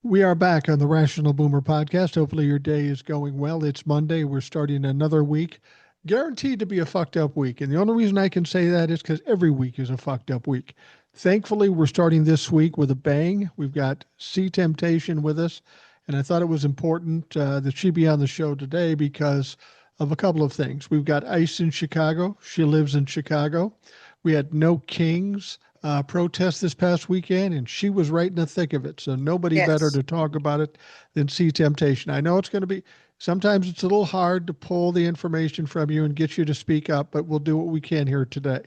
We are back on the Rational Boomer podcast. Hopefully, your day is going well. It's Monday. We're starting another week, guaranteed to be a fucked up week. And the only reason I can say that is because every week is a fucked up week. Thankfully, we're starting this week with a bang. We've got C Temptation with us. And I thought it was important that she be on the show today because of a couple of things. We've got Ice in Chicago. She lives in Chicago. We had No Kings protest this past weekend, and she was right in the thick of it. So nobody better Yes. to talk about it than C Temptation. I know it's going to be sometimes it's a little hard to pull the information from you and get you to speak up, but we'll do what we can here today.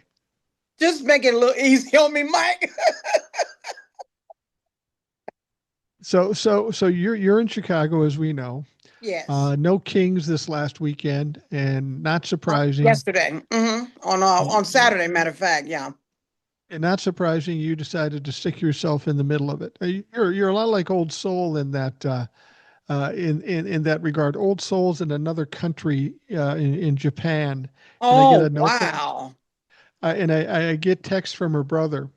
Just make it a little easy on me, Mike. So you're in Chicago, as we know. Yes. No Kings this last weekend, and not surprising. Yesterday. On Saturday, matter of fact, yeah. And not surprising, you decided to stick yourself in the middle of it. You're a lot like Old Soul in that in that regard. Old Soul's in another country in Japan, and I get Oh, a note from wow. and I get text from her brother,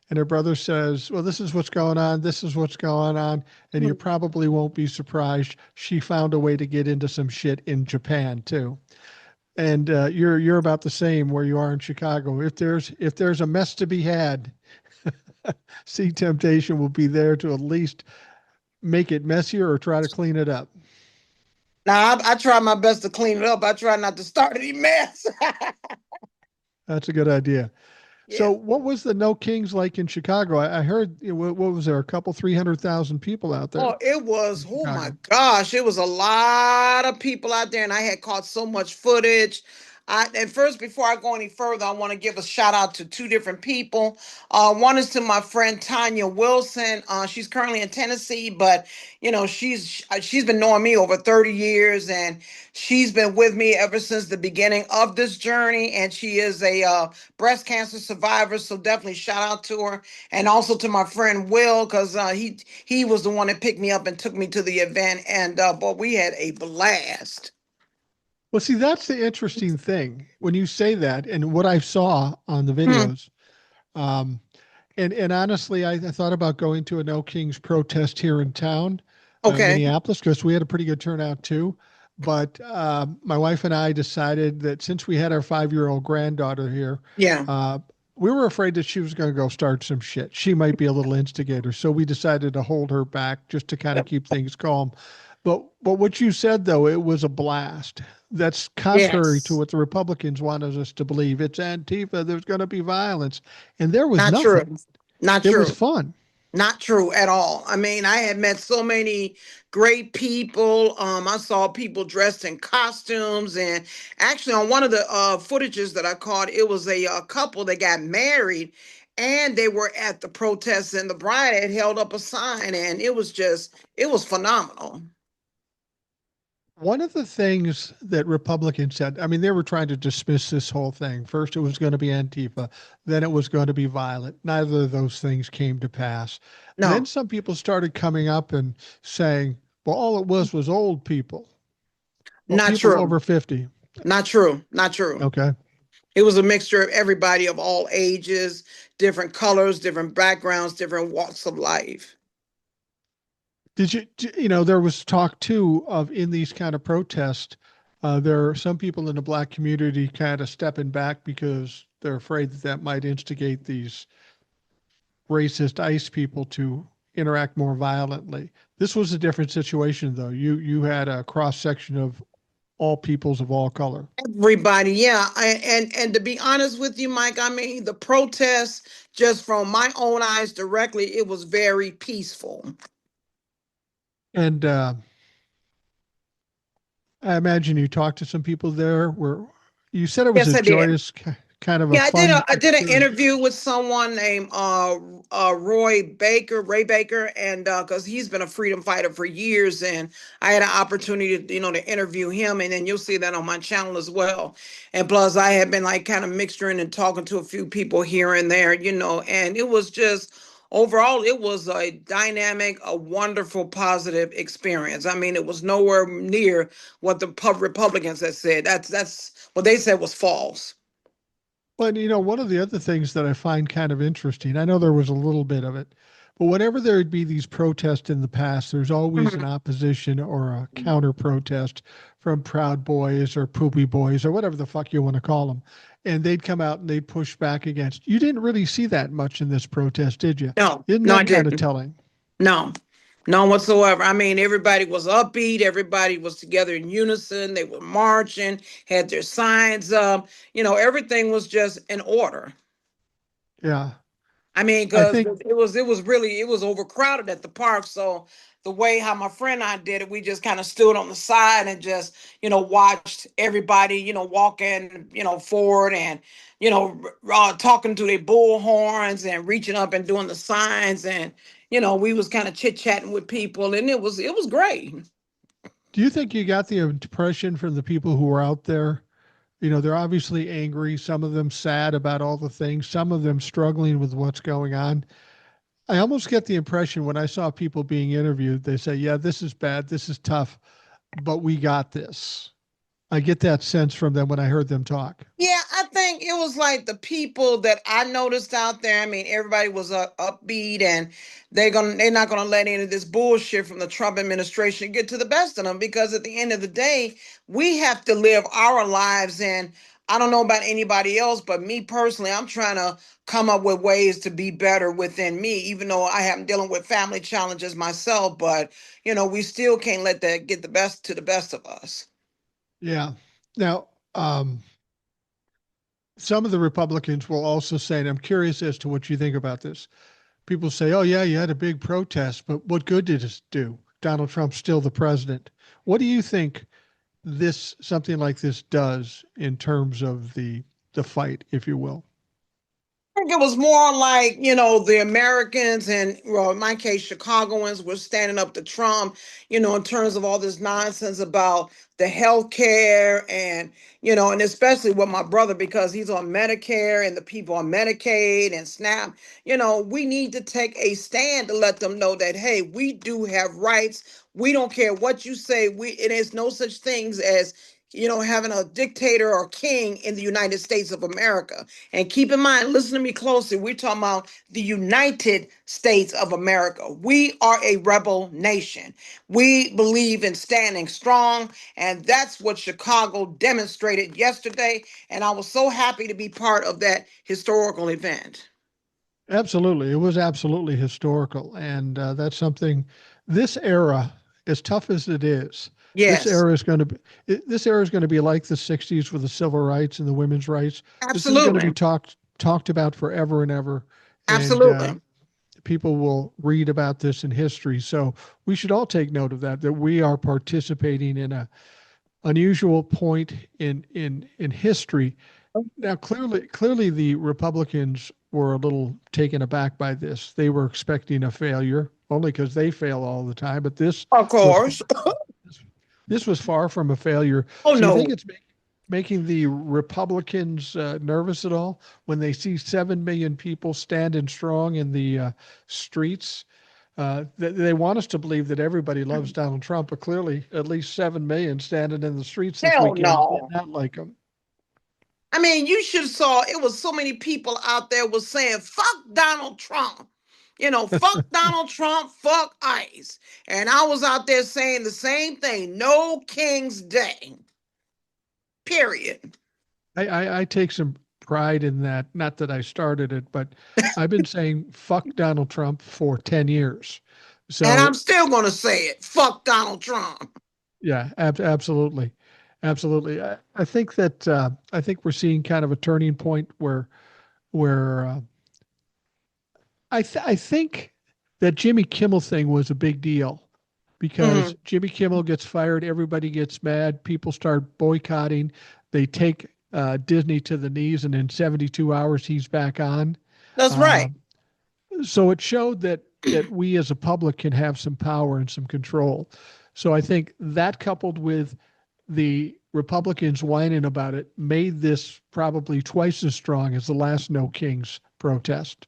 and her brother says, "Well, this is what's going on. This is what's going on, and you probably won't be surprised. She found a way to get into some shit in Japan too." And you're about the same where you are in Chicago. If there's a mess to be had, See Temptation will be there to at least make it messier or try to clean it up. Now, I try my best to clean it up. I try not to start any mess. That's a good idea. So, Yeah. what was the No Kings like in Chicago? I heard what was there, a couple 300,000 people out there Oh, it in was, oh my Chicago. gosh, it was a lot of people out there, and I had caught so much footage. And first, before I go any further, I want to give a shout out to two different people. One is to my friend Tanya Wilson. She's currently in Tennessee, but she's been knowing me over 30 years, and she's been with me ever since the beginning of this journey. And she is a breast cancer survivor, so definitely shout out to her, and also to my friend Will, because he was the one that picked me up and took me to the event, and but we had a blast. Well, see, that's the interesting thing when you say that, and what I saw on the Hmm. videos. Um, and honestly, I thought about going to a No Kings protest here in town, Okay. Minneapolis, because we had a pretty good turnout too. But my wife and I decided that since we had our 5-year-old granddaughter here, Yeah. uh, we were afraid that she was going to go start some shit. She might be a little instigator, so we decided to hold her back just to kind of keep things calm. But what you said though, it was a blast. That's contrary to Yes. what the Republicans wanted us to believe. It's Antifa. There's going to be violence, and there was Not nothing. true. Not It was true. fun. Not true at all. I mean, I had met so many great people. I saw people dressed in costumes, and actually, on one of the footages that I caught, it was a couple that got married, and they were at the protest, and the bride had held up a sign, and it was phenomenal. One of the things that Republicans said, I mean, they were trying to dismiss this whole thing. First, it was going to be Antifa, then it was going to be violent. Neither of those things came to pass. Then No, some people started coming up and saying, well, all it was old people, well, not people true. over 50. Not true. Not true. Okay. It was a mixture of everybody of all ages, different colors, different backgrounds, different walks of life. There was talk too of in these kind of protests, there are some people in the black community kind of stepping back because they're afraid that that might instigate these racist ICE people to interact more violently. This was a different situation, though. You had a cross section of all peoples of all color. Everybody, yeah. And to be honest with you, Mike, I mean, the protests, just from my own eyes directly, it was very peaceful. And I imagine you talked to some people there. Where you said it was Yes, a I did. joyous kind of a Yeah, fun I did an experience. interview with someone named Ray Baker, and because he's been a freedom fighter for years, and I had an opportunity to to interview him, and then you'll see that on my channel as well. And plus, I had been like kind of mixturing and talking to a few people here and there, and it was just overall it was a dynamic, a wonderful, positive experience. I mean, it was nowhere near what the Republicans had said. That's what they said was false. But one of the other things that I find kind of interesting, I know there was a little bit of it, but whenever there'd be these protests in the past, there's always an Mhm. opposition or a counter protest from Proud Boys or Poopy Boys or whatever the fuck you want to call them. And they'd come out and they'd push back against. You didn't really see that much in this protest, did you? No, Isn't no, I that kind of didn't. telling? No, none whatsoever. I mean, everybody was upbeat. Everybody was together in unison. They were marching, had their signs up. Everything was just in order. Yeah. I mean, I because think it was overcrowded at the park. So the way how my friend and I did it, we just kind of stood on the side and just watched everybody walking forward and talking to their bullhorns and reaching up and doing the signs and we was kind of chit chatting with people and it was great. do you think you got the impression from the people who were out there? They're obviously angry, some of them sad about all the things, some of them struggling with what's going on. I almost get the impression when I saw people being interviewed, they say, yeah, this is bad, this is tough, but we got this. I get that sense from them when I heard them talk. Yeah, I think it was like the people that I noticed out there. I mean, everybody was upbeat, and they're not gonna let any of this bullshit from the Trump administration get to the best of them because at the end of the day, we have to live our lives. And I don't know about anybody else, but me personally, I'm trying to come up with ways to be better within me, even though I am dealing with family challenges myself. But we still can't let that get the best of us. Yeah. Now, some of the Republicans will also say, and I'm curious as to what you think about this. People say, oh, yeah, you had a big protest, but what good did it do? Donald Trump's still the president. What do you think something like this does in terms of the fight, if you will? Think it was more like, the Americans and, well, in my case, Chicagoans were standing up to Trump, in terms of all this nonsense about the health care and especially with my brother because he's on Medicare and the people on Medicaid and SNAP. We need to take a stand to let them know that, hey, we do have rights. We don't care what you say. It is no such things as having a dictator or king in the United States of America. And keep in mind, listen to me closely. We're talking about the United States of America. We are a rebel nation. We believe in standing strong, and that's what Chicago demonstrated yesterday. And I was so happy to be part of that historical event. Absolutely. It was absolutely historical. And that's something this era, as tough as it is, this Yes, era is going to be this era is going to be like the 60s with the civil rights and the women's rights. This is going to be absolutely. talked about forever and ever. And Absolutely. people will read about this in history. So we should all take note of that we are participating in a unusual point in history. Now, clearly, the Republicans were a little taken aback by this. They were expecting a failure, only because they fail all the time. But Of was course. this was far from a failure. Oh, Do you think no. it's making the Republicans nervous at all when they see 7 million people standing strong in the streets? They want us to believe that everybody loves Donald Trump, but clearly, at least 7 million standing in the streets this Hell weekend did no. not like him. I mean, you should have saw it was so many people out there was saying, fuck Donald Trump. Fuck Donald Trump, fuck ICE. And I was out there saying the same thing. No King's Day. Period. I take some pride in that. Not that I started it, but I've been saying fuck Donald Trump for 10 years. And I'm So, still gonna say it. Fuck Donald Trump. yeah, absolutely. Absolutely. I think that I think we're seeing kind of a turning point where I think that Jimmy Kimmel thing was a big deal because Mhm. Jimmy Kimmel gets fired, everybody gets mad, people start boycotting, they take Disney to the knees, and in 72 hours he's back on. That's right. Um, so it showed that we as a public can have some power and some control. So I think that coupled with the Republicans whining about it made this probably twice as strong as the last No Kings protest.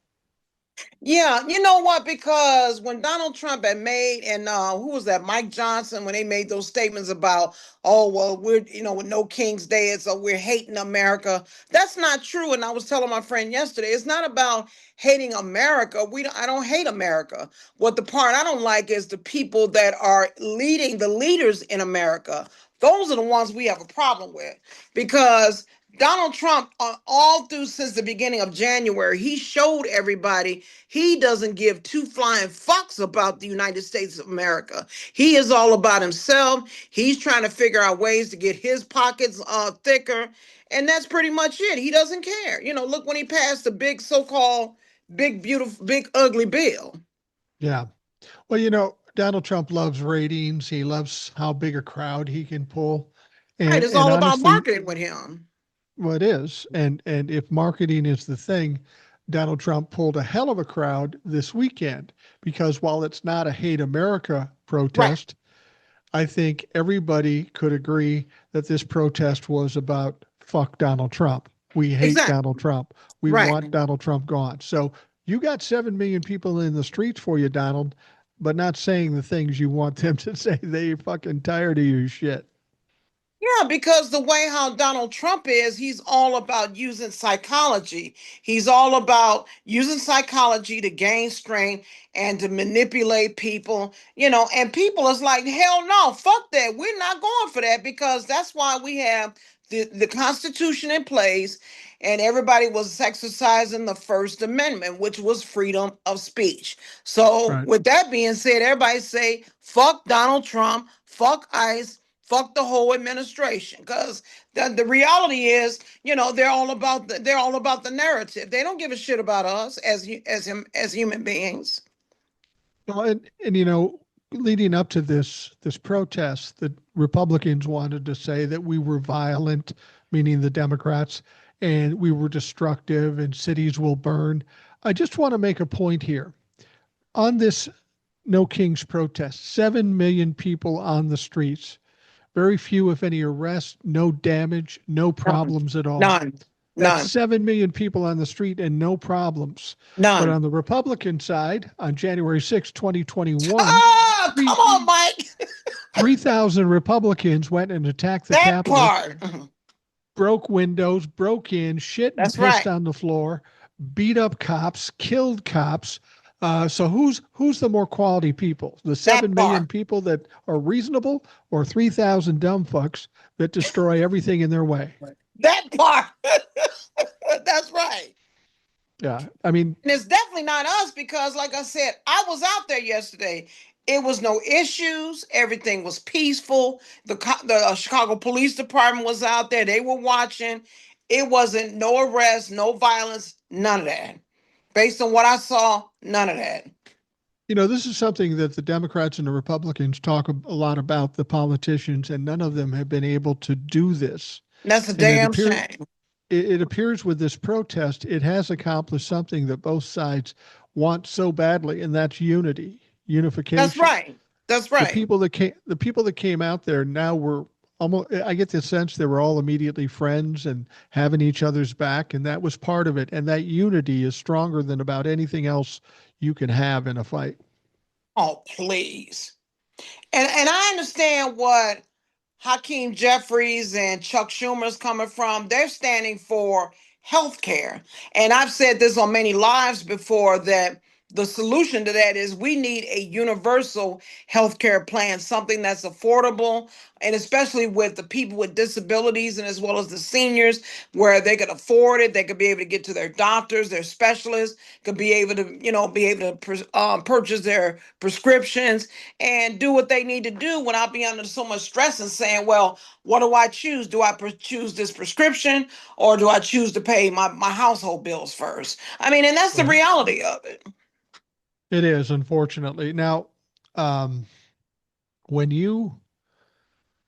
Yeah, you know what? Because when Donald Trump had made, and who was that? Mike Johnson, when they made those statements about, oh, well, we're, with no King's Day, so we're hating America. That's not true. And I was telling my friend yesterday, it's not about hating America. I don't hate America. What the part I don't like is the people that are leading, the leaders in America. Those are the ones we have a problem with because Donald Trump, all through since the beginning of January, he showed everybody he doesn't give two flying fucks about the United States of America. He is all about himself. He's trying to figure out ways to get his pockets thicker. And that's pretty much it. He doesn't care. Look when he passed the big so-called big, beautiful, big, ugly bill. Yeah. Well, Donald Trump loves ratings. He loves how big a crowd he can pull. Right. And It's and all about honestly, marketing with him. well, it is. And if marketing is the thing, Donald Trump pulled a hell of a crowd this weekend because while it's not a hate America Right. protest, I think everybody could agree that this protest was about fuck Donald Trump. We hate Exactly. Donald Trump. We Right. want Donald Trump gone. So you got 7 million people in the streets for you, Donald, but not saying the things you want them to say. They fucking tired of your shit. Yeah, because the way how Donald Trump is, he's all about using psychology. He's all about using psychology to gain strength and to manipulate people, and people is like, hell no, fuck that. We're not going for that because that's why we have the Constitution in place and everybody was exercising the First Amendment, which was freedom of speech. So Right. with that being said, everybody say, fuck Donald Trump, fuck ICE, fuck the whole administration because the reality is they're all about the narrative. They don't give a shit about us as human beings. Well, and leading up to this protest, the Republicans wanted to say that we were violent, meaning the Democrats, and we were destructive and cities will burn. I just want to make a point here. On this No Kings protest, 7 million people on the streets, very few, if any, arrests, no damage, no None. problems at all. None. That's None. 7 million people on the street and no problems. But None. on the Republican side, on January 6, 2021, Ah, come three, on, Mike. 3,000 Republicans went and attacked the That Capitol, part. broke windows, broke in, shit and That's pissed right. on the floor, beat up cops, killed cops. So who's the more quality people? The That 7 million part. people that are reasonable, or 3,000 dumb fucks that destroy everything in their way? That part. That's right. Yeah, I mean, And it's definitely not us because, like I said, I was out there yesterday. It was no issues. Everything was peaceful. The Chicago Police Department was out there. They were watching. It wasn't no arrest, no violence, none of that. Based on what I saw, none of that. this is something that the Democrats and the Republicans talk a lot about, the politicians, and none of them have been able to do this. And that's a And damn shame. it appears with this protest, it has accomplished something that both sides want so badly, and that's unity, That's unification. right. That's right. The people that came out there now were almost, I get the sense they were all immediately friends and having each other's back, and that was part of it. And that unity is stronger than about anything else you can have in a fight. Oh, please. And I understand what Hakeem Jeffries and Chuck Schumer's coming from. They're standing for health care. And I've said this on many lives before that the solution to that is we need a universal health care plan, something that's affordable, and especially with the people with disabilities and as well as the seniors, where they could afford it, they could be able to get to their doctors, their specialists, could be able to, purchase their prescriptions and do what they need to do without being under so much stress and saying, well, what do I choose? Do I choose this prescription or do I choose to pay my household bills first? I mean, and that's the Right. reality of it. It is, unfortunately. Now, um, when you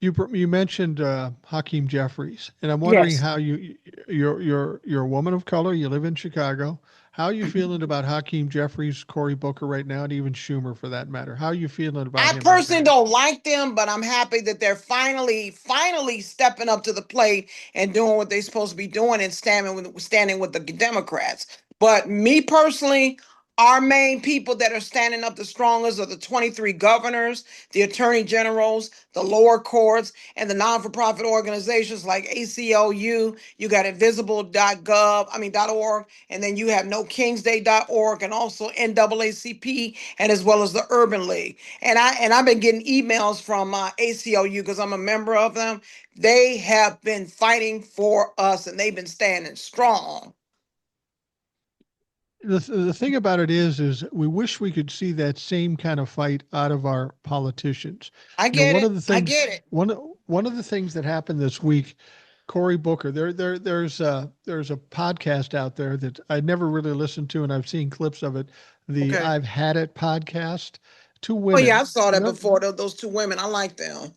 mentioned Hakeem Jeffries, and I'm wondering Yes. how you're a woman of color. You live in Chicago. How are you feeling about Hakeem Jeffries, Cory Booker right now, and even Schumer for that matter? How are you feeling about I him right personally now? don't like them, but I'm happy that they're finally stepping up to the plate and doing what they're supposed to be doing and standing with the Democrats. But me personally, our main people that are standing up the strongest are the 23 governors, the attorney generals, the lower courts, and the non-for-profit organizations like ACLU. You got invisible.gov, I mean .org, and then you have nokingsday.org and also NAACP, and as well as the Urban League. And I've been getting emails from ACLU because I'm a member of them. They have been fighting for us and they've been standing strong. The thing about it is we wish we could see that same kind of fight out of our politicians. I You know, get it. I get it. one of the things that happened this week, Cory Booker, there's a podcast out there that I never really listened to, and I've seen clips of it. The Okay. I've Had It podcast. Two Oh yeah, women, I saw that no, before. Those two women, I like them.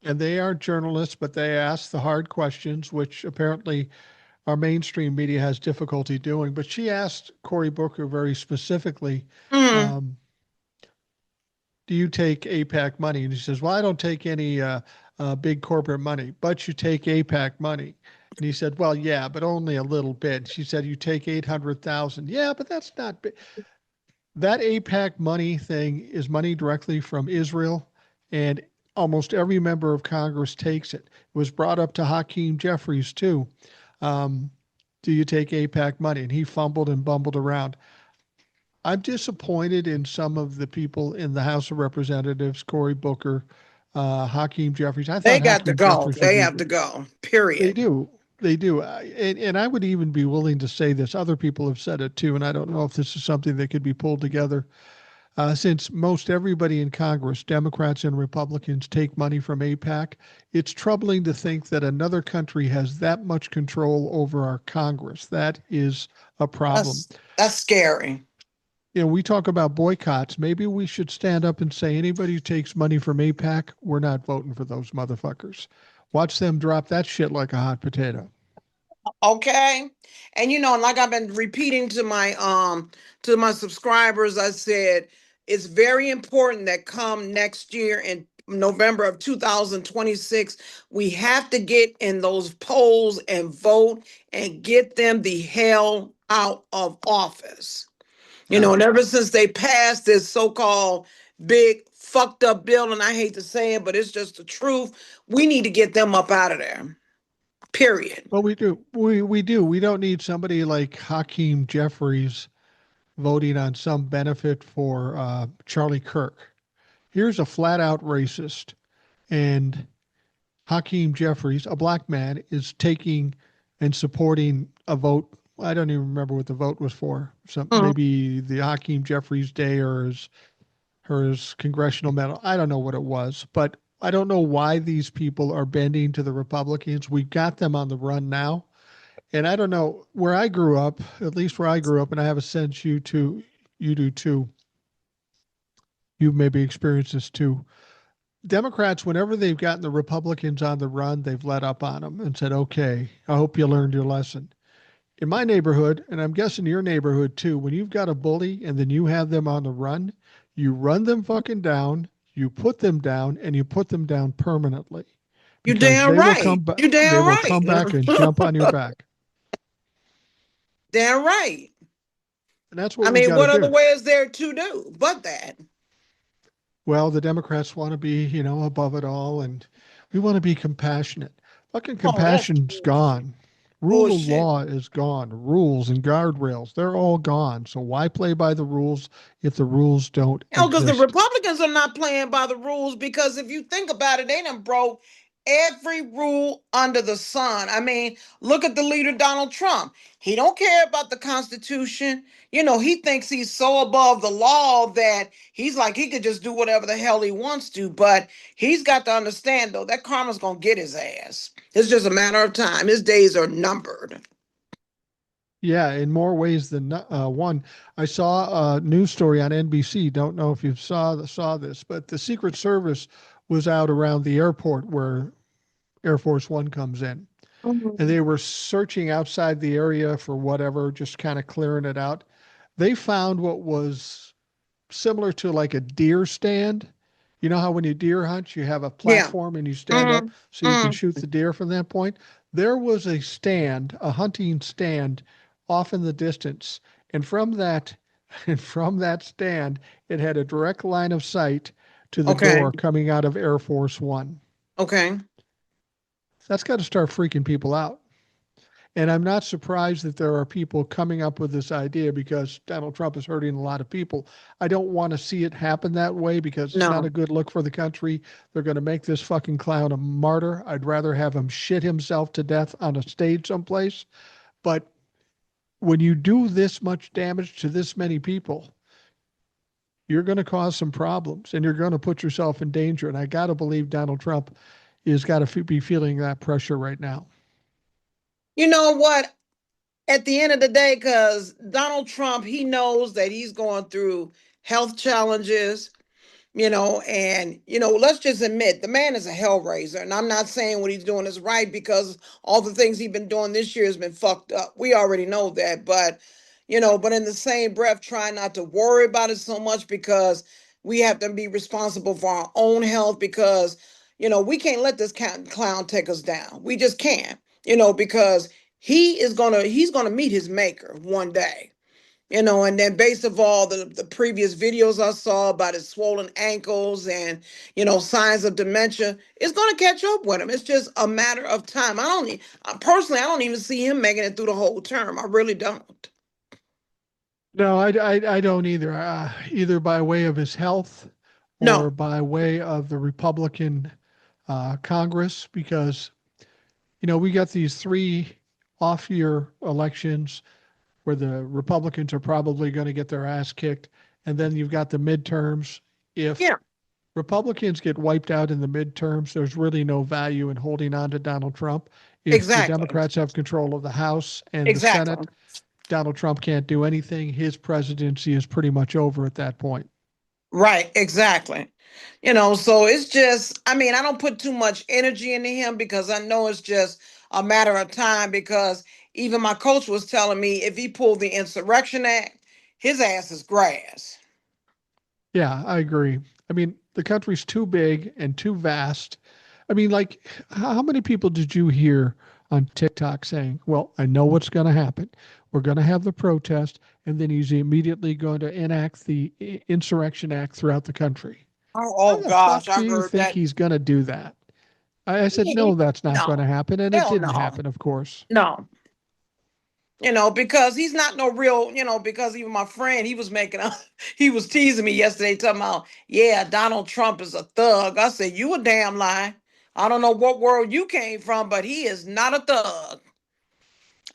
and they are journalists, but they ask the hard questions, which apparently our mainstream media has difficulty doing. But she asked Cory Booker very specifically, Mm. um, do you take APAC money? And he says, well, I don't take any big corporate money, but you take APAC money. And he said, well, yeah, but only a little bit. She said, you take 800,000. Yeah, but that's not big. That APAC money thing is money directly from Israel, and almost every member of Congress takes it. It was brought up to Hakeem Jeffries, too. Um, do you take APAC money? And he fumbled and bumbled around. I'm disappointed in some of the people in the House of Representatives, Cory Booker, Hakeem Jeffries. I They thought got to Hakeem go. Jeffries would They be. have to go. They Period. do. They do. And I would even be willing to say this. Other people have said it too. And I don't know if this is something that could be pulled together. Since most everybody in Congress, Democrats and Republicans, take money from APAC, it's troubling to think that another country has that much control over our Congress. That is a problem. That's scary. You know, we talk about boycotts. Maybe we should stand up and say anybody who takes money from APAC, we're not voting for those motherfuckers. Watch them drop that shit like a hot potato. Okay. And and like I've been repeating to my subscribers, I said it's very important that come next year in November of 2026, we have to get in those polls and vote and get them the hell out of office. Yeah. And ever since they passed this so-called big fucked up bill, and I hate to say it, but it's just the truth, we need to get them up out of there. Period. Well, we do. We do. We don't need somebody like Hakeem Jeffries voting on some benefit for Charlie Kirk. Here's a flat out racist. And Hakeem Jeffries, a black man, is taking and supporting a vote. I don't even remember what the vote was for. Some Mm. maybe the Hakeem Jeffries Day or his congressional medal. I don't know what it was, but I don't know why these people are bending to the Republicans. We got them on the run now. And I don't know where I grew up, at least where I grew up, and I have a sense you do too. You maybe experienced this too. Democrats, whenever they've gotten the Republicans on the run, they've let up on them and said, okay, I hope you learned your lesson. In my neighborhood, and I'm guessing your neighborhood too, when you've got a bully and then you have them on the run, you run them fucking down, you put them down, and you put them down permanently You because damn they will right. come back. You They damn will right. come back and jump on your back, Damn right. and that's I what we mean, got to what other do. way is there to do but that? Well, the Democrats want to be, above it all, and we want to be compassionate. Fucking Oh, that's compassion's gone. Rule of bullshit. law is gone. Rules and guardrails, they're all gone. So why play by the rules if the rules don't Because the exist? Republicans are not playing by the rules because if you think about it, they done broke every rule under the sun. I mean, look at the leader Donald Trump. He don't care about the Constitution. He thinks he's so above the law that he's like he could just do whatever the hell he wants to. But he's got to understand though that karma's gonna get his ass. It's just a matter of time. His days are numbered. Yeah, in more ways than one. I saw a news story on NBC. Don't know if you saw this, but the Secret Service was out around the airport where Air Force One comes in, and Mhm. they were searching outside the area for whatever, just kind of clearing it out. They found what was similar to like a deer stand. You know how when you deer hunt, you have a Yeah. platform and you stand up Mhm. so you can Mhm. shoot the deer from that point? There was a stand, a hunting stand off in the distance. And from that, And from that stand, it had a direct line of sight to the Okay. door coming out of Air Force One. Okay. That's got to start freaking people out. And I'm not surprised that there are people coming up with this idea because Donald Trump is hurting a lot of people. I don't want to see it happen that way because it's not No. a good look for the country. They're going to make this fucking clown a martyr. I'd rather have him shit himself to death on a stage someplace. But when you do this much damage to this many people, you're going to cause some problems and you're going to put yourself in danger. And I got to believe Donald Trump is got to be feeling that pressure right now. You know what? At the end of the day, because Donald Trump, he knows that he's going through health challenges, and let's just admit the man is a hellraiser. And I'm not saying what he's doing is right because all the things he's been doing this year has been fucked up. We already know that. But in the same breath, try not to worry about it so much because we have to be responsible for our own health because, we can't let this clown take us down. We just can't, because he's gonna meet his maker one day. And then based of all the previous videos I saw about his swollen ankles and, signs of dementia, it's going to catch up with him. It's just a matter of time. Personally, I don't even see him making it through the whole term. I really don't. No, I don't either. Either by way of his health or No. by way of the Republican Congress, because, we got these three off year elections where the Republicans are probably going to get their ass kicked. And then you've got the midterms. If Yeah, Republicans get wiped out in the midterms, there's really no value in holding on to Donald Trump. If the exactly. Democrats have control of the House and the Exactly. Senate, Donald Trump can't do anything. His presidency is pretty much over at that point. Right, exactly. So it's just, I mean, I don't put too much energy into him because I know it's just a matter of time. Because even my coach was telling me if he pulled the Insurrection Act, his ass is grass. Yeah, I agree. I mean, the country's too big and too vast. I mean, like, how many people did you hear on TikTok saying, well, I know what's going to happen. We're going to have the protest, and then he's immediately going to enact the Insurrection Act throughout the country. Oh, How oh the fuck gosh, do I you heard think that. he's going to do that? I said, no, that's not going to No, happen. And it hell didn't no. happen, of course. No. Because he's not no real, because even my friend, he was making a, he was teasing me yesterday, talking about, yeah, Donald Trump is a thug. I said, you a damn lie. I don't know what world you came from, but he is not a thug.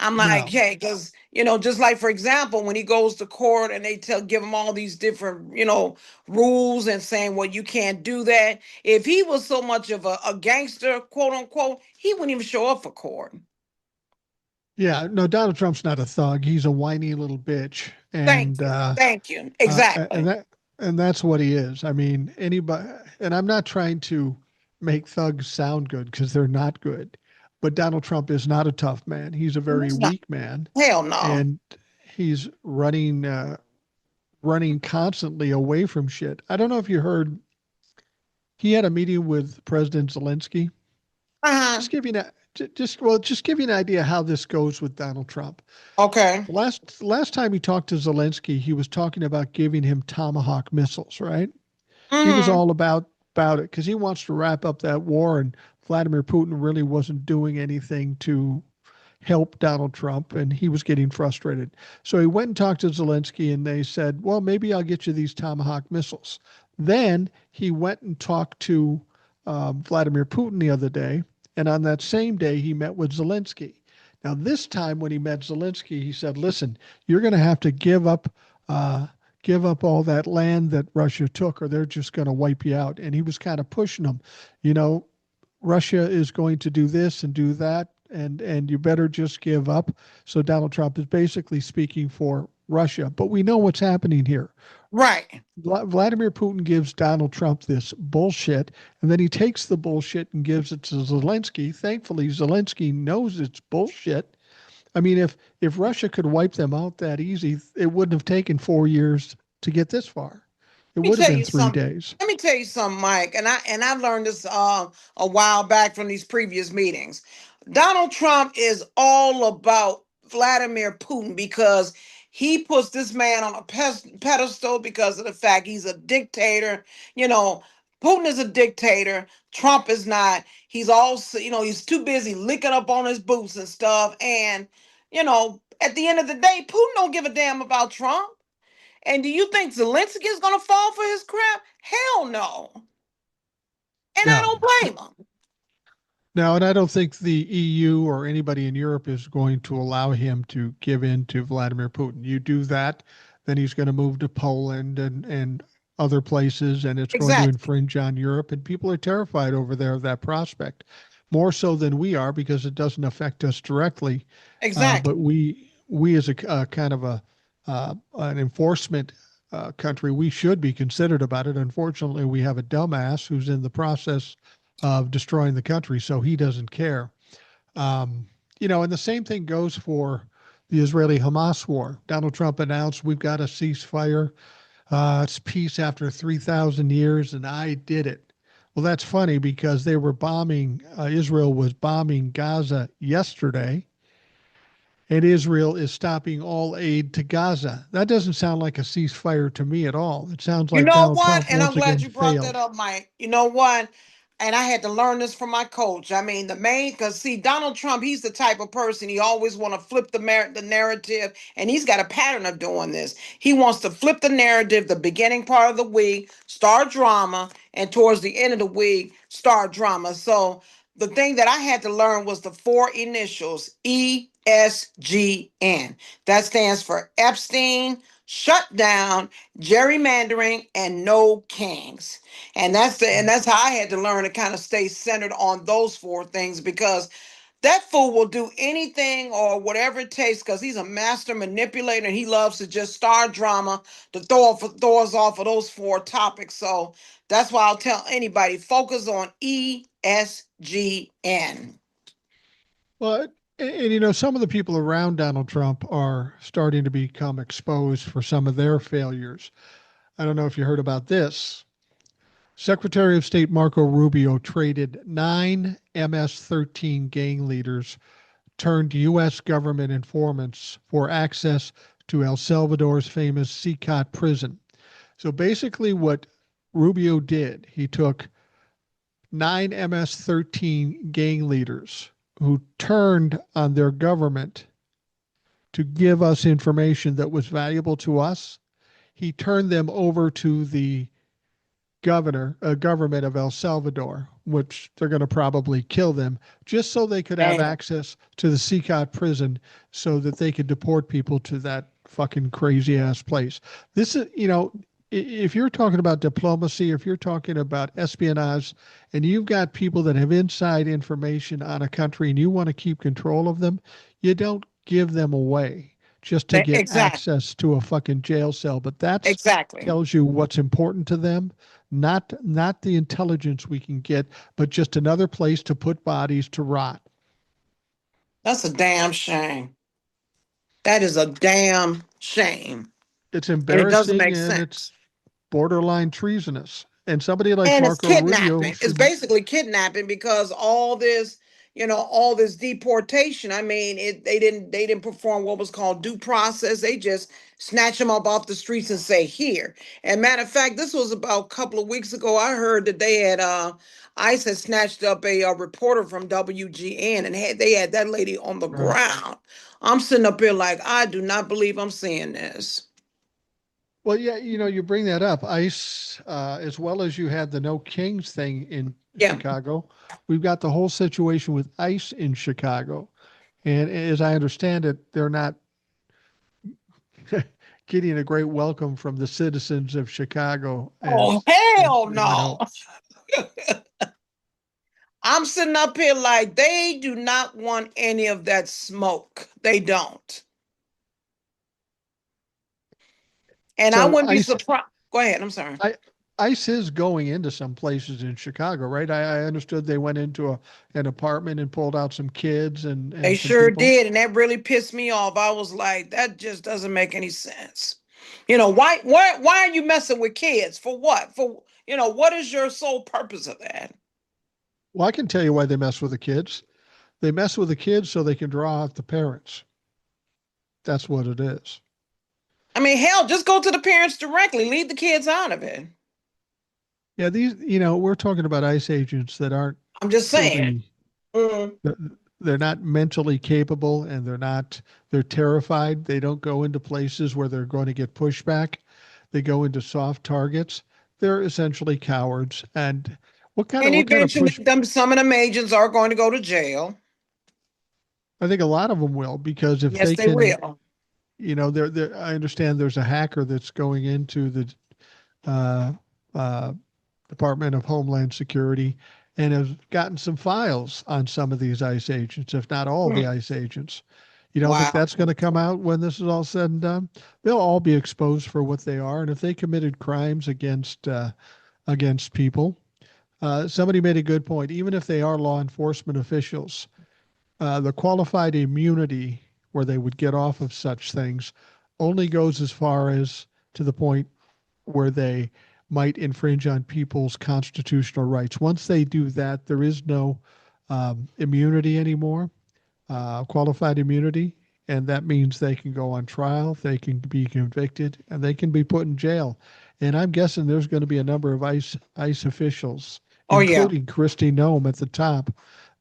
I'm like, No. hey, because, just like, for example, when he goes to court and they give him all these different, rules and saying, well, you can't do that. If he was so much of a gangster, quote unquote, he wouldn't even show up for court. Yeah, no, Donald Trump's not a thug. He's a whiny little bitch. Thank you. Thank you. And Exactly. that's what he is. I mean, anybody, and I'm not trying to make thugs sound good because they're not good, but Donald Trump is not a tough man. He's a very He's not. weak man, Hell no. and he's running constantly away from shit. I don't know if you heard he had a meeting with President Zelensky. Uh-huh. Just give you an just give you an idea how this goes with Donald Trump. Okay. Last time he talked to Zelensky, he was talking about giving him Tomahawk missiles, right? He was Mm-hmm. all about it because he wants to wrap up that war, and Vladimir Putin really wasn't doing anything to help Donald Trump, and he was getting frustrated. So he went and talked to Zelensky, and they said, "Well, maybe I'll get you these Tomahawk missiles." Then he went and talked to Vladimir Putin the other day, and on that same day, he met with Zelensky. Now, this time when he met Zelensky, he said, "Listen, you're going to have to uh, give up all that land that Russia took, or they're just going to wipe you out." And he was kind of pushing him, you know, Russia is going to do this and do that, and you better just give up. So Donald Trump is basically speaking for Russia, but we know what's happening here. Right. Vladimir Putin gives Donald Trump this bullshit, and then he takes the bullshit and gives it to Zelensky. Thankfully, Zelensky knows it's bullshit. I mean, if Russia could wipe them out that easy, it wouldn't have taken 4 years to get this far. It Let me would have tell been you three something. days. Let me tell you something, Mike. And I learned this a while back from these previous meetings. Donald Trump is all about Vladimir Putin because he puts this man on a pedestal because of the fact he's a dictator. You know, Putin is a dictator. Trump is not. He's also, he's too busy licking up on his boots and stuff. And, at the end of the day, Putin don't give a damn about Trump. And do you think Zelensky is going to fall for his crap? Hell no. And I No. don't blame him. No, and I don't think the EU or anybody in Europe is going to allow him to give in to Vladimir Putin. You do that, then he's going to move to Poland and other places, and it's going to Exactly. infringe on Europe. And people are terrified over there of that prospect, more so than we are because it doesn't affect us directly. But Exactly. we as a kind of an enforcement country, we should be considered about it. Unfortunately, we have a dumbass who's in the process of destroying the country, so he doesn't care. Um, and the same thing goes for the Israeli Hamas war. Donald Trump announced we've got a ceasefire. It's peace after 3,000 years, and I did it. Well, that's funny because they were bombing, Israel was bombing Gaza yesterday, and Israel is stopping all aid to Gaza. That doesn't sound like a ceasefire to me at all. It sounds You like know Donald what? Trump And I'm once glad again you brought that failed. up, Mike. You know what? And I had to learn this from my coach. I mean, because see, Donald Trump, he's the type of person he always want to flip the narrative, and he's got a pattern of doing this. He wants to flip the narrative, the beginning part of the week, start drama, and towards the end of the week, start drama. So the thing that I had to learn was the four initials ESGN. That stands for Epstein, shut down, gerrymandering, and no kings. And that's how I had to learn to kind of stay centered on those four things, because that fool will do anything or whatever it takes because he's a master manipulator and he loves to just start drama to throw us off of those four topics. So that's why I'll tell anybody, focus on ESGN. Well, and some of the people around Donald Trump are starting to become exposed for some of their failures. I don't know if you heard about this. Secretary of State Marco Rubio traded 9 MS-13 gang leaders turned U.S. government informants for access to El Salvador's famous CICOT prison. So basically, what Rubio did, he took 9 MS-13 gang leaders who turned on their government to give us information that was valuable to us. He turned them over to the government of El Salvador, which they're going to probably kill them, just so they could have Damn. access to the CICOT prison so that they could deport people to that fucking crazy ass place. This is, if you're talking about diplomacy, if you're talking about espionage, and you've got people that have inside information on a country and you want to keep control of them, you don't give them away just to get Exactly. access to a fucking jail cell. But that's Exactly. tells you what's important to them, not the intelligence we can get, but just another place to put bodies to rot. That's a damn shame. That is a damn shame. It's And it doesn't embarrassing make and it's sense. borderline treasonous. And somebody like And it's Marco Rubio kidnapping. It's should. basically kidnapping because all this deportation. I mean, they didn't perform what was called due process. They just snatch them up off the streets and say here. And matter of fact, this was about a couple of weeks ago. I heard that ICE had snatched up a reporter from WGN and they had that lady on the Right. ground. I'm sitting up here like I do not believe I'm seeing this. Well, yeah, you bring that up. ICE, as well as you had the No Kings thing in Yeah. Chicago, we've got the whole situation with ICE in Chicago. And as I understand it, they're not getting a great welcome from the citizens of Chicago Oh as hell they might no. hope. I'm sitting up here like they do not want any of that smoke. They don't. And I So wouldn't be surprised. Go ahead. I'm sorry. I, ICE is going into some places in Chicago, right? I understood they went into an apartment and pulled out some kids They and some sure people. did. And that really pissed me off. I was like, that just doesn't make any sense. Why are you messing with kids? For what? What is your sole purpose of that? Well, I can tell you why they mess with the kids. They mess with the kids so they can draw out the parents. That's what it is. I mean, hell, just go to the parents directly. Leave the kids out of it. Yeah, these, we're talking about ICE agents that aren't I'm just saying. truly, Mm. they're not mentally capable, and they're terrified. They don't go into places where they're going to get pushback. They go into soft targets. They're essentially cowards. And And what kind of eventually, push? some of them agents are going to go to jail. I think a lot of them will, because if Yes, they they can, will. I understand there's a hacker that's going into the uh, uh, Department of Homeland Security and has gotten some files on some of these ICE agents, if not all the Hmm. ICE agents. You don't think Wow. that's going to come out when this is all said and done? They'll all be exposed for what they are, and if they committed crimes against people, somebody made a good point. Even if they are law enforcement officials, the qualified immunity where they would get off of such things only goes as far as to the point where they might infringe on people's constitutional rights. Once they do that, there is no immunity anymore, qualified immunity, and that means they can go on trial, they can be convicted, and they can be put in jail. And I'm guessing there's going to be a number of ICE officials, Oh yeah. including Christy Nome at the top,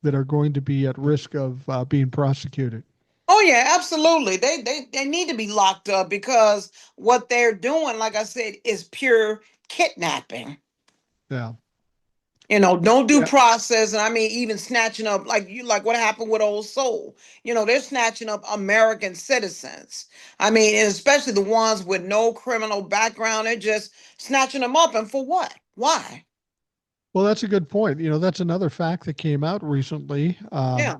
that are going to be at risk of being prosecuted. Oh yeah, absolutely. They need to be locked up because what they're doing, like I said, is pure kidnapping. Yeah. No due Yeah. process, and I mean even snatching up like what happened with Old Soul. They're snatching up American citizens. I mean, and especially the ones with no criminal background. They're just snatching them up, and for what? Why? Well, that's a good point. That's another fact that came out recently. Yeah,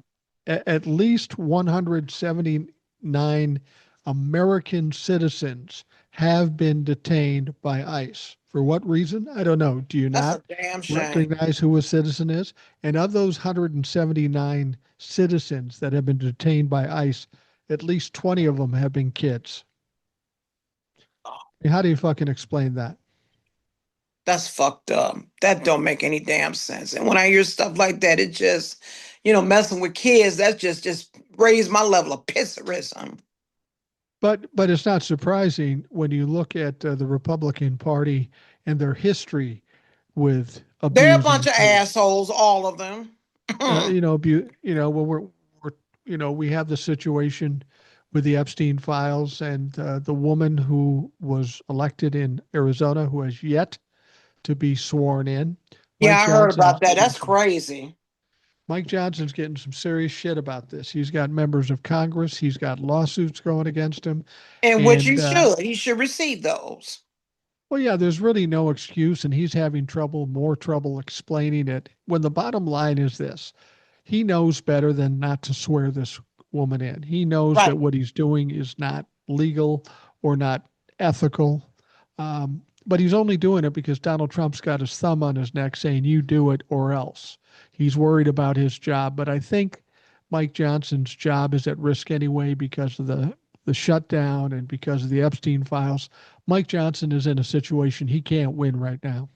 At least 179 American citizens have been detained by ICE. For what reason? I don't know. Do you that's a not damn shame. recognize who a citizen is? And of those 179 citizens that have been detained by ICE, at least 20 of them have been kids. How do you fucking explain that? That's fucked up. That don't make any damn sense. And when I hear stuff like that, it just, messing with kids, that's just raised my level of pisserism. But it's not surprising when you look at the Republican Party and their history with They're a bunch abusing of kids. assholes, all of them. When we're we have the situation with the Epstein files and the woman who was elected in Arizona who has yet to be sworn in. Yeah, Mike I heard Johnson is about that. getting That's some. crazy. Mike Johnson's getting some serious shit about this. He's got members of Congress. He's got lawsuits going against him, And which and he should. He should receive those. well, yeah, there's really no excuse, and he's having more trouble explaining it. When the bottom line is this, he knows better than not to swear this woman in. He knows Right. that what he's doing is not legal or not ethical. But he's only doing it because Donald Trump's got his thumb on his neck saying, you do it or else. He's worried about his job. But I think Mike Johnson's job is at risk anyway because of the shutdown and because of the Epstein files. Mike Johnson is in a situation he can't win right now.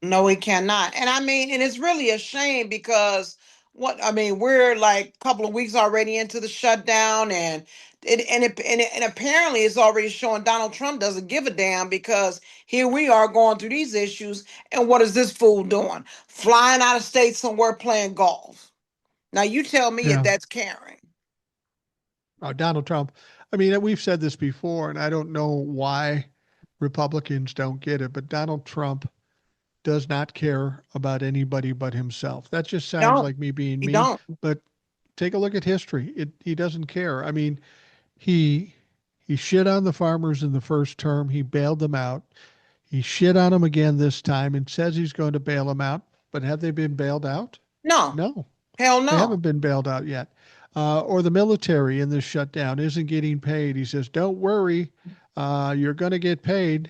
No, he cannot. And I mean, and it's really a shame because we're like a couple of weeks already into the shutdown, and and apparently it's already showing Donald Trump doesn't give a damn because here we are going through these issues, and what is this fool doing? Flying out of state somewhere playing golf. Now you tell me if Yeah. that's caring. Donald Trump. I mean, we've said this before, and I don't know why Republicans don't get it, but Donald Trump does not care about anybody but himself. That just sounds Don't. like me being He mean, don't. but take a look at history. He doesn't care. I mean, he he shit on the farmers in the first term. He bailed them out. He shit on them again this time and says he's going to bail them out. But have they been bailed out? No. No, Hell they no. haven't been bailed out yet. Or the military in this shutdown isn't getting paid. He says, "Don't worry, you're going to get paid."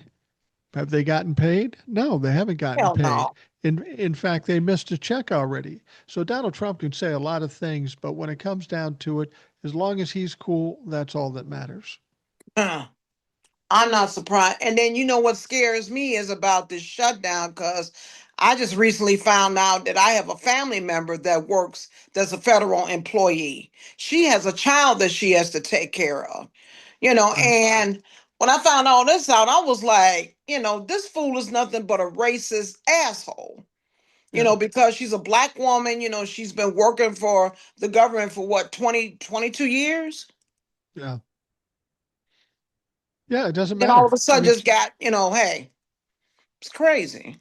Have they gotten paid? No, they haven't gotten Hell paid. no. In fact, they missed a check already. So Donald Trump can say a lot of things, but when it comes down to it, as long as he's cool, that's all that matters. I'm not surprised. And then what scares me is about this shutdown because I just recently found out that I have a family member that's a federal employee. She has a child that she has to take care of, Right. and when I found all this out, I was like, this fool is nothing but a racist asshole. Yeah, Because she's a black woman, she's been working for the government for what, 22 years? yeah, yeah. It doesn't Then all of matter. a I sudden mean, just got, hey, it's crazy.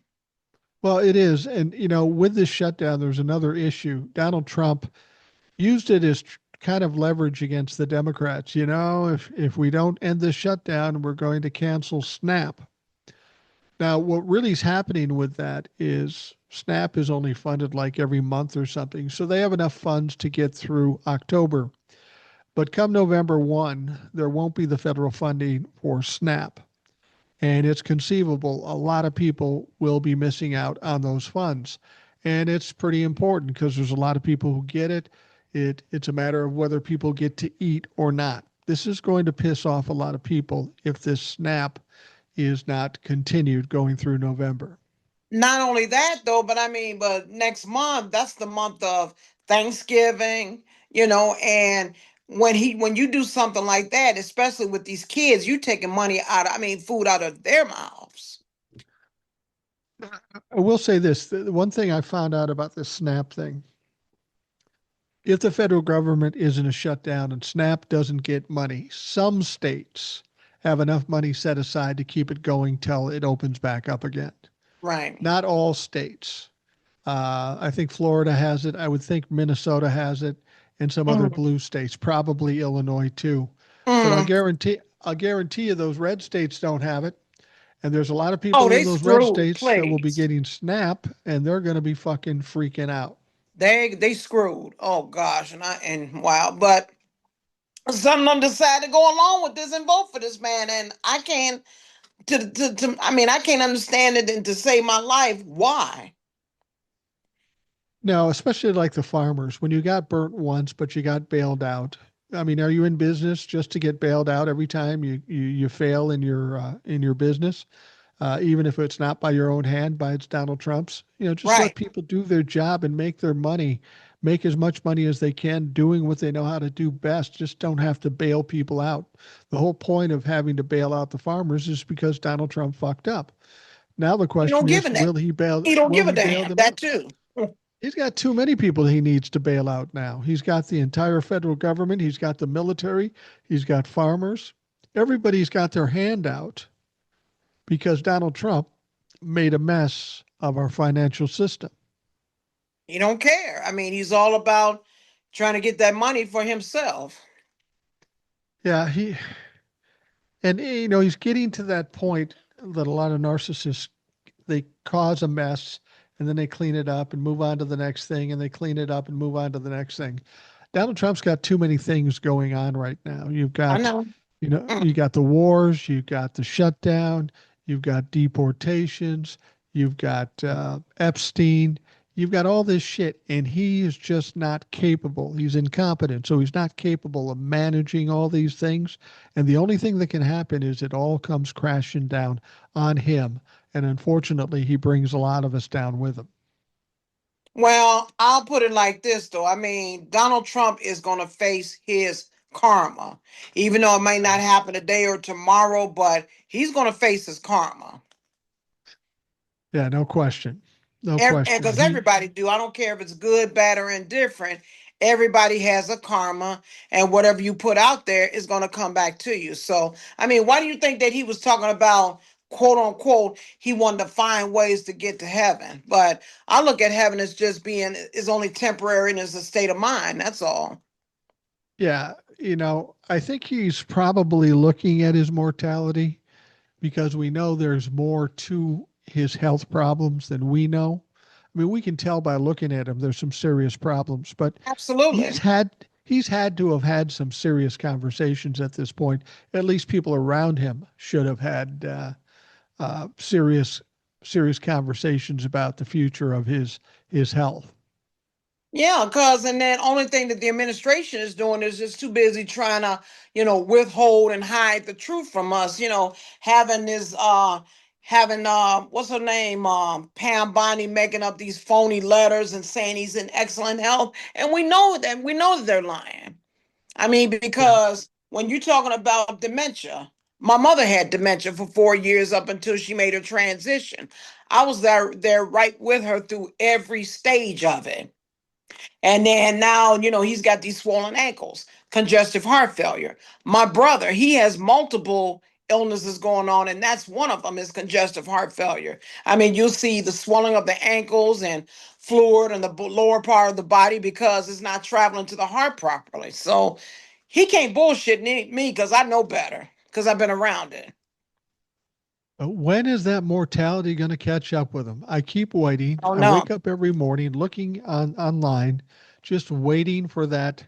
well, it is, and with this shutdown, there's another issue. Donald Trump used it as kind of leverage against the Democrats. If we don't end this shutdown, we're going to cancel SNAP. Now, what really is happening with that is SNAP is only funded like every month or something. So they have enough funds to get through October. But come November 1, there won't be the federal funding for SNAP. And it's conceivable a lot of people will be missing out on those funds. And it's pretty important because there's a lot of people who get it. It's a matter of whether people get to eat or not. This is going to piss off a lot of people if this SNAP is not continued going through November. Not only that though, but I mean, but next month, that's the month of Thanksgiving, and when you do something like that, especially with these kids, you taking money out, I mean, food out of their mouths. I will say this, the one thing I found out about this SNAP thing, if the federal government is in a shutdown and SNAP doesn't get money, some states have enough money set aside to keep it going till it opens back up again. Right. Not all states. I think Florida has it. I would think Minnesota has it, and some other Mm. blue states, probably Illinois too. But Mm. I'll guarantee you those red states don't have it. And there's a lot of Oh, people in they those red screwed, states that will be please. getting SNAP, and they're going to be fucking freaking out. They screwed. Oh gosh, and wow, but some of them decided to go along with this and vote for this man, and I can't I mean, I can't understand it and to save my life. Why? Now, especially like the farmers, when you got burnt once, but you got bailed out. I mean, are you in business just to get bailed out every time you fail in your business, even if it's not by your own hand, by it's Donald Trump's? Just let Right. people do their job and make their money, make as much money as they can, doing what they know how to do best. Just don't have to bail people out. The whole point of having to bail out the farmers is because Donald Trump fucked up. Now the He don't question give is, a damn. He don't will give a he bail damn. them That out? too. He's got too many people he needs to bail out now. He's got the entire federal government, he's got the military, he's got farmers. Everybody's got their hand out because Donald Trump made a mess of our financial system. He don't care. I mean, he's all about trying to get that money for himself. Yeah, he's getting to that point that a lot of narcissists, they cause a mess and then they clean it up and move on to the next thing and they clean it up and move on to the next thing. Donald Trump's got too many things going on right now. I know. You got the wars, you've got the shutdown, you've got deportations, you've got Epstein, you've got all this shit, and he is just not capable. He's incompetent, so he's not capable of managing all these things. And the only thing that can happen is it all comes crashing down on him. And unfortunately, he brings a lot of us down with him. Well, I'll put it like this though. I mean, Donald Trump is going to face his karma, even though it may not happen today or tomorrow, but he's going to face his karma. Yeah, no question. No And question. because everybody do, I don't care if it's good, bad, or indifferent. Everybody has a karma, and whatever you put out there is going to come back to you. So, I mean, why do you think that he was talking about, quote unquote, he wanted to find ways to get to heaven? But I look at heaven as just being is only temporary and is a state of mind. That's all. Yeah, I think he's probably looking at his mortality because we know there's more to his health problems than we know. I mean, we can tell by looking at him there's some serious problems, but he's Absolutely. had he's had to have had some serious conversations at this point. At least people around him should have had serious conversations about the future of his health. Yeah, because and then only thing that the administration is doing is just too busy trying to, withhold and hide the truth from us. Having this having what's her name? Pam Bondi making up these phony letters and saying he's in excellent health. And we know that they're lying. I mean, Yeah, because when you're talking about dementia, My mother had dementia for 4 years up until she made her transition. I was there right with her through every stage of it. And then now, he's got these swollen ankles, congestive heart failure. My brother, he has multiple illnesses going on, and that's one of them is congestive heart failure. I mean, you'll see the swelling of the ankles and fluid in the lower part of the body because it's not traveling to the heart properly. So he can't bullshit me because I know better because I've been around it. When is that mortality going to catch up with him? I keep waiting. Oh I no. wake up every morning looking online, just waiting for that.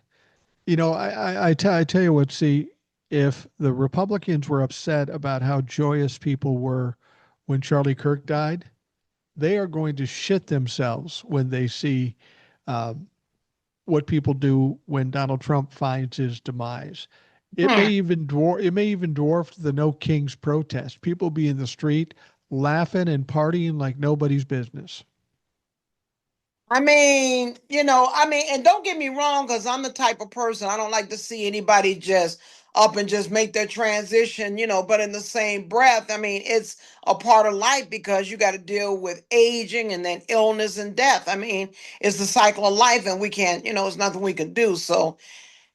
I tell you what, see, if the Republicans were upset about how joyous people were when Charlie Kirk died, they are going to shit themselves when they see um, what people do when Donald Trump finds his demise. Hmm. It may even dwarf the No Kings protest. People be in the street laughing and partying like nobody's business. And don't get me wrong, because I'm the type of person I don't like to see anybody just up and just make their transition, but in the same breath, I mean, it's a part of life because you got to deal with aging and then illness and death. I mean, it's the cycle of life, and we can't, it's nothing we can do. So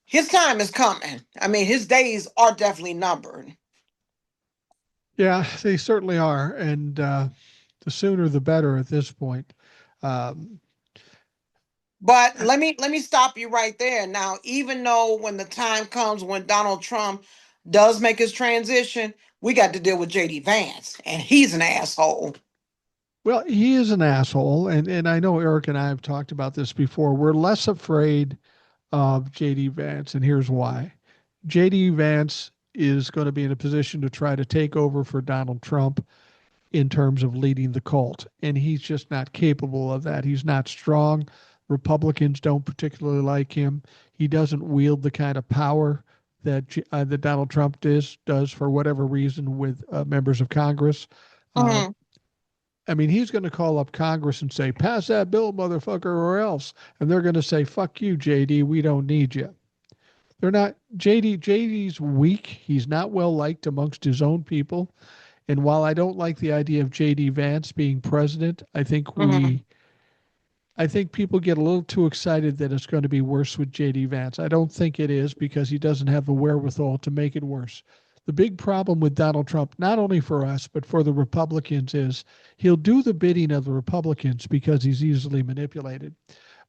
his time is coming. I mean, his days are definitely numbered. Yeah, they certainly are, and the sooner the better at this point. Um, But let me stop you right there. Now, even though when the time comes when Donald Trump does make his transition, we got to deal with JD Vance, and he's an asshole. well, he is an asshole, and I know Eric and I have talked about this before. We're less afraid of JD Vance, and here's why. JD Vance is going to be in a position to try to take over for Donald Trump in terms of leading the cult, and he's just not capable of that. He's not strong. Republicans don't particularly like him. He doesn't wield the kind of power that Donald Trump does for whatever reason with members of Congress. Uh, Mhm. I mean, he's going to call up Congress and say, "Pass that bill, motherfucker, or else," and they're going to say, "Fuck you, JD. We don't need you." They're not JD. JD's weak. He's not well liked amongst his own people. And while I don't like the idea of JD Vance being president, Mhm. I think people get a little too excited that it's going to be worse with JD Vance. I don't think it is because he doesn't have the wherewithal to make it worse. The big problem with Donald Trump, not only for us, but for the Republicans, is he'll do the bidding of the Republicans because he's easily manipulated.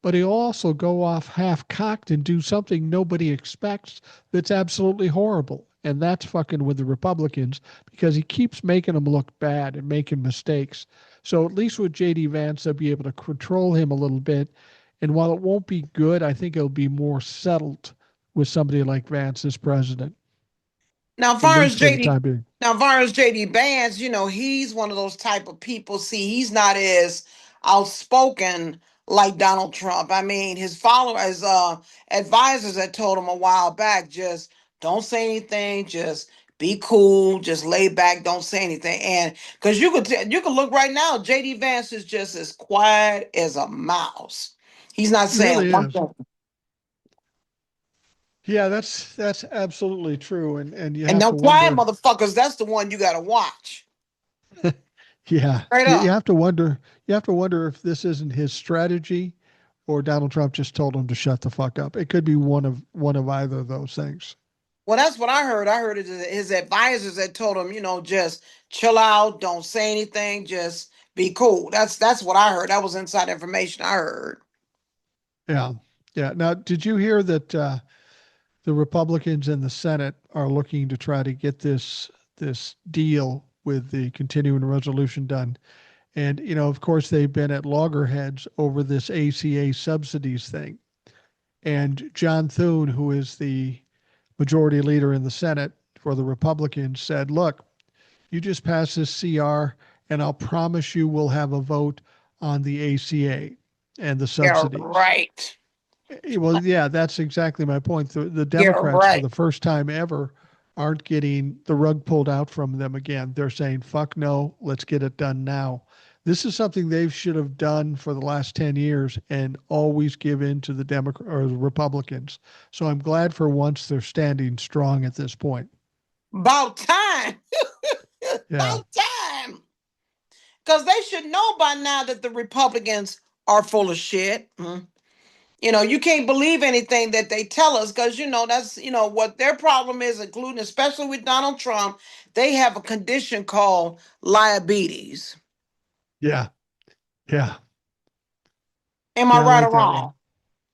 But he'll also go off half cocked and do something nobody expects that's absolutely horrible. And that's fucking with the Republicans because he keeps making them look bad and making mistakes. So at least with JD Vance, they'll be able to control him a little bit. And while it won't be good, I think it'll be more settled with somebody like Vance as president, Now, at far as least for the JD, time being. now far as JD Vance, he's one of those type of people. See, he's not as outspoken like Donald Trump. I mean, his followers, advisors that told him a while back, just don't say anything, just be cool, just lay back, don't say anything. And because you could look right now, JD Vance is just as quiet as a mouse. He's not He saying really one is. thing. Yeah, that's absolutely true. And you And have them to quiet wonder. motherfuckers, that's the one you got to watch. Yeah, Straight you up. have to wonder. You have to wonder if this isn't his strategy, or Donald Trump just told him to shut the fuck up. It could be one of either of those things. Well, that's what I heard. I heard it his advisors that told him, just chill out, don't say anything, just be cool. That's what I heard. That was inside information I heard. Yeah, yeah. Now, did you hear that the Republicans in the Senate are looking to try to get this deal with the continuing resolution done? And of course, they've been at loggerheads over this ACA subsidies thing. And John Thune, who is the majority leader in the Senate for the Republicans, said, "Look, you just pass this CR, and I'll promise you we'll have a vote on the ACA and the Yeah, subsidies." right. Well, yeah, that's exactly my point. The Yeah, Democrats, for right. the first time ever, aren't getting the rug pulled out from them again. They're saying, fuck no, let's get it done now. This is something they should have done for the last 10 years and always give in to the Democrat or the Republicans. So I'm glad for once they're standing strong at this point. About time. Yeah. About time. Because they should know by now that the Republicans are full of shit. You know, you can't believe anything that they tell us because, you know, that's, you know, what their problem is, including, especially with Donald Trump. They have a condition called liabilities. Yeah. Yeah. Am I Yeah. I right like or that one. wrong?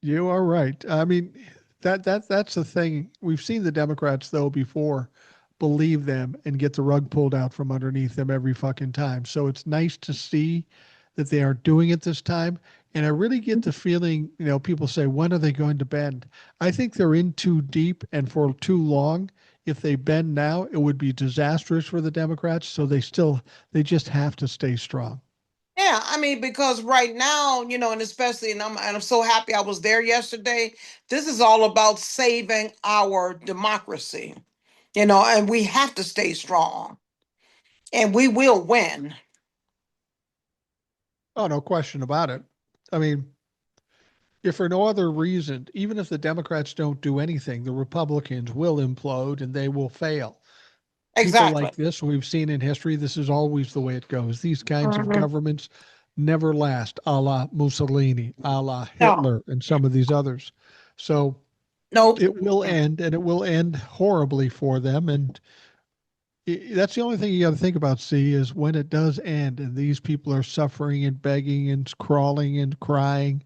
You are right. I mean, that's the thing. We've seen the Democrats though before believe them and get the rug pulled out from underneath them every fucking time. So it's nice to see that they are doing it this time. And I really get the feeling, you know, people say, when are they going to bend? I think they're in too deep and for too long. If they bend now, it would be disastrous for the Democrats. So they just have to stay strong. Yeah, I mean, because right now, you know, and especially, and I'm so happy I was there yesterday. This is all about saving our democracy, you know, and we have to stay strong, and we will win. Oh, no question about it. I mean, if for no other reason, even if the Democrats don't do anything, the Republicans will implode and they will fail. People Exactly. like this, we've seen in history, this is always the way it goes. These kinds of Mhm. governments never last, a la Mussolini, a la No, Hitler, and some of these others. So nope. it will end, and it will end horribly for them. And that's the only thing you got to think about, see, is when it does end and these people are suffering and begging and crawling and crying,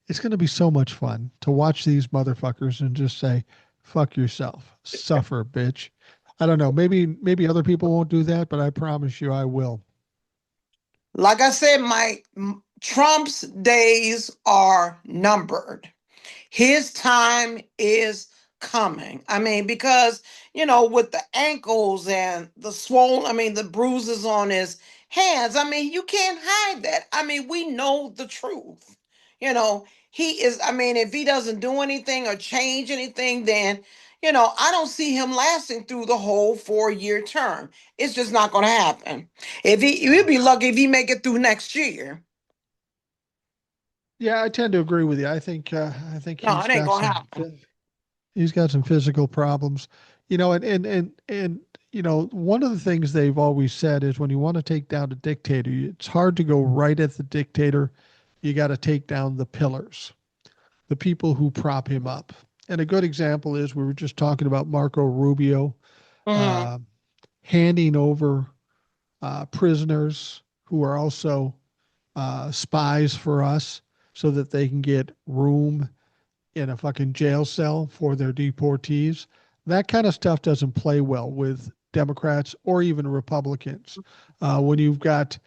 it's going to be so much fun to watch these motherfuckers and just say, fuck yourself, suffer, bitch. I don't know. Maybe other people won't do that, but I promise you I will. Like I said, Trump's days are numbered. His time is coming. I mean, because, you know, with the ankles and the swollen, I mean, the bruises on his hands, I mean, you can't hide that. I mean, we know the truth. You know, he is, I mean, if he doesn't do anything or change anything, then, you know, I don't see him lasting through the whole 4-year term. It's just not going to happen. If he, you'd No. be lucky if he make it through next year. Yeah, I tend to agree with you. I think No, it ain't going to happen. he's got some physical problems. You know, and you know, one of the things they've always said is when you want to take down a dictator, it's hard to go right at the dictator. You got to take down the pillars, the people who prop him up. And a good example is we were just talking about Marco Rubio Mhm. uh, handing over prisoners who are also spies for us so that they can get room in a fucking jail cell for their deportees. That kind of stuff doesn't play well with Democrats or even Republicans. When you've got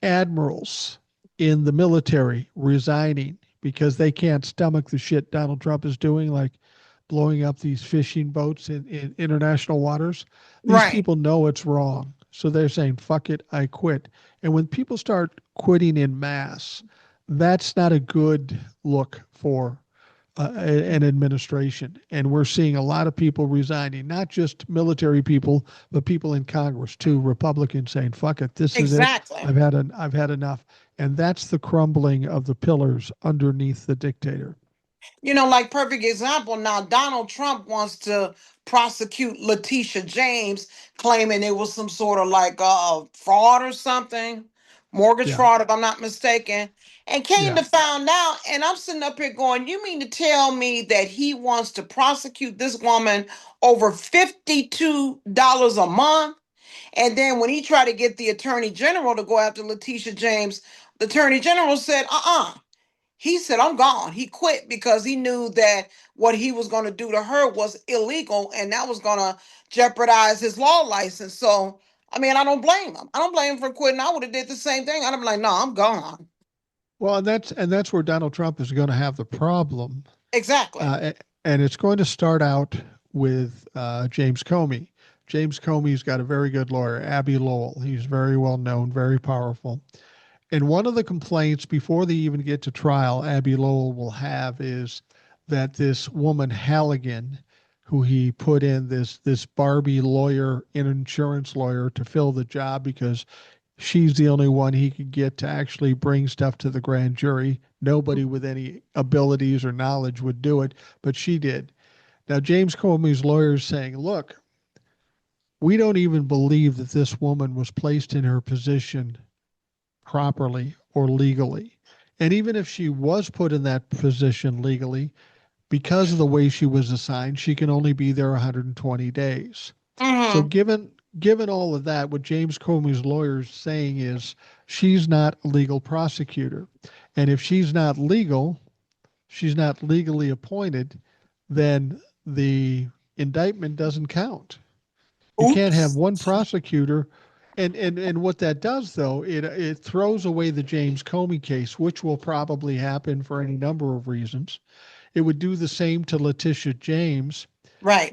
admirals in the military resigning because they can't stomach the shit Donald Trump is doing, like blowing up these fishing boats in international waters, these Right. people know it's wrong. So they're saying, fuck it, I quit. And when people start quitting in mass, that's not a good look for an administration. And we're seeing a lot of people resigning, not just military people, but people in Congress too, Republicans saying, fuck it, this is it. Exactly. I've had enough. And that's the crumbling of the pillars underneath the dictator. You know, like perfect example now, Donald Trump wants to prosecute Letitia James, claiming it was some sort of like fraud or something, mortgage Yeah. fraud, if I'm not mistaken. And came Yeah. to find out, and I'm sitting up here going, you mean to tell me that he wants to prosecute this woman over $52 a month? And then when he tried to get the attorney general to go after Letitia James, the attorney general said, he said, I'm gone. He quit because he knew that what he was going to do to her was illegal and that was going to jeopardize his law license. So, I mean, I don't blame him. I don't blame him for quitting. I would have did the same thing. I'd have been like, no, I'm gone. Well, and that's where Donald Trump is going to have the problem, Exactly. and it's going to start out with James Comey. James Comey's got a very good lawyer, Abby Lowell. He's very well known, very powerful. And one of the complaints before they even get to trial, Abby Lowell will have is that this woman Halligan, who he put in this Barbie lawyer, an insurance lawyer, to fill the job because she's the only one he could get to actually bring stuff to the grand jury. Nobody with any abilities or knowledge would do it, but she did. Now James Comey's lawyer is saying, look, We don't even believe that this woman was placed in her position properly or legally. And even if she was put in that position legally, because of the way she was assigned, she can only be there 120 days. So Mm-hmm. given all of that, what James Comey's lawyer is saying is she's not a legal prosecutor. And if she's not legally appointed, then the indictment doesn't count. You can't have Oops. one prosecutor. And what that does, though, it throws away the James Comey case, which will probably happen for any number of reasons. It would do the same to Letitia James, Right.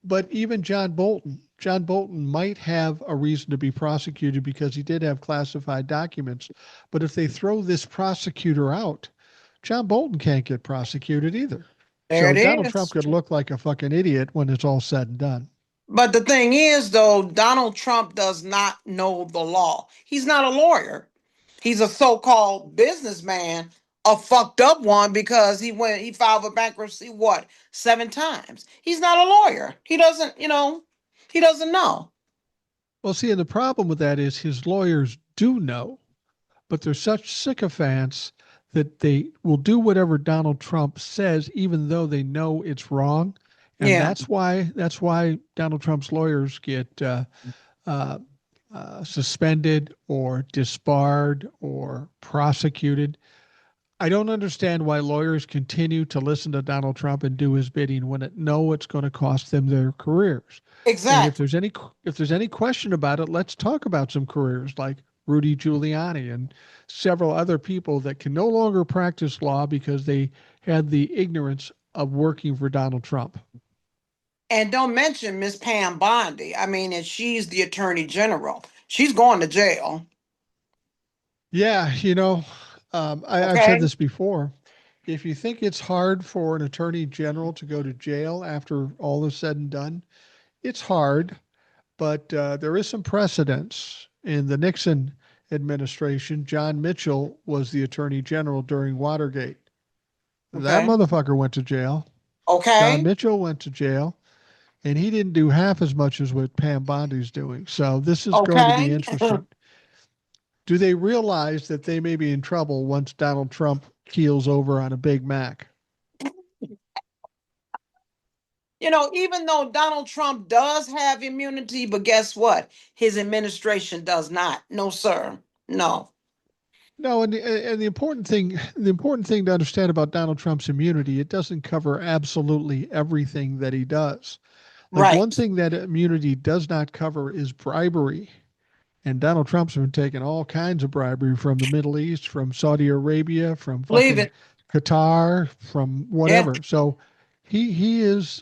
but even John Bolton might have a reason to be prosecuted because he did have classified documents. But if they throw this prosecutor out, John Bolton can't get prosecuted either. There So it Donald Trump is. could look like a fucking idiot when it's all said and done. But the thing is, though, Donald Trump does not know the law. He's not a lawyer. He's a so-called businessman, a fucked up one because he filed for bankruptcy what, 7 times. He's not a lawyer. He doesn't know. Well, see, and the problem with that is his lawyers do know, but they're such sycophants that they will do whatever Donald Trump says, even though they know it's wrong. And Yeah. that's why Donald Trump's lawyers get uh, suspended or disbarred or prosecuted. I don't understand why lawyers continue to listen to Donald Trump and do his bidding when it know it's going to cost them their careers. And Exactly. if there's any question about it, let's talk about some careers like Rudy Giuliani and several other people that can no longer practice law because they had the ignorance of working for Donald Trump. And don't mention Miss Pam Bondi. I mean, and she's the attorney general. She's going to jail. Yeah, I've said Okay. this before. If you think it's hard for an attorney general to go to jail after all is said and done, it's hard, but there is some precedence. In the Nixon administration, John Mitchell was the attorney general during Watergate. That Okay. motherfucker went to jail. John Okay. Mitchell went to jail, and he didn't do half as much as what Pam Bondi's doing. So this is going to be Okay. interesting. Do they realize that they may be in trouble once Donald Trump keels over on a Big Mac? Even though Donald Trump does have immunity, but guess what? His administration does not. No, sir. No. No, and the important thing to understand about Donald Trump's immunity, it doesn't cover absolutely everything that he does. Like one Right. thing that immunity does not cover is bribery. And Donald Trump's been taking all kinds of bribery from the Middle East, from Saudi Arabia, from Believe fucking it. Qatar, from Yeah. whatever. So he is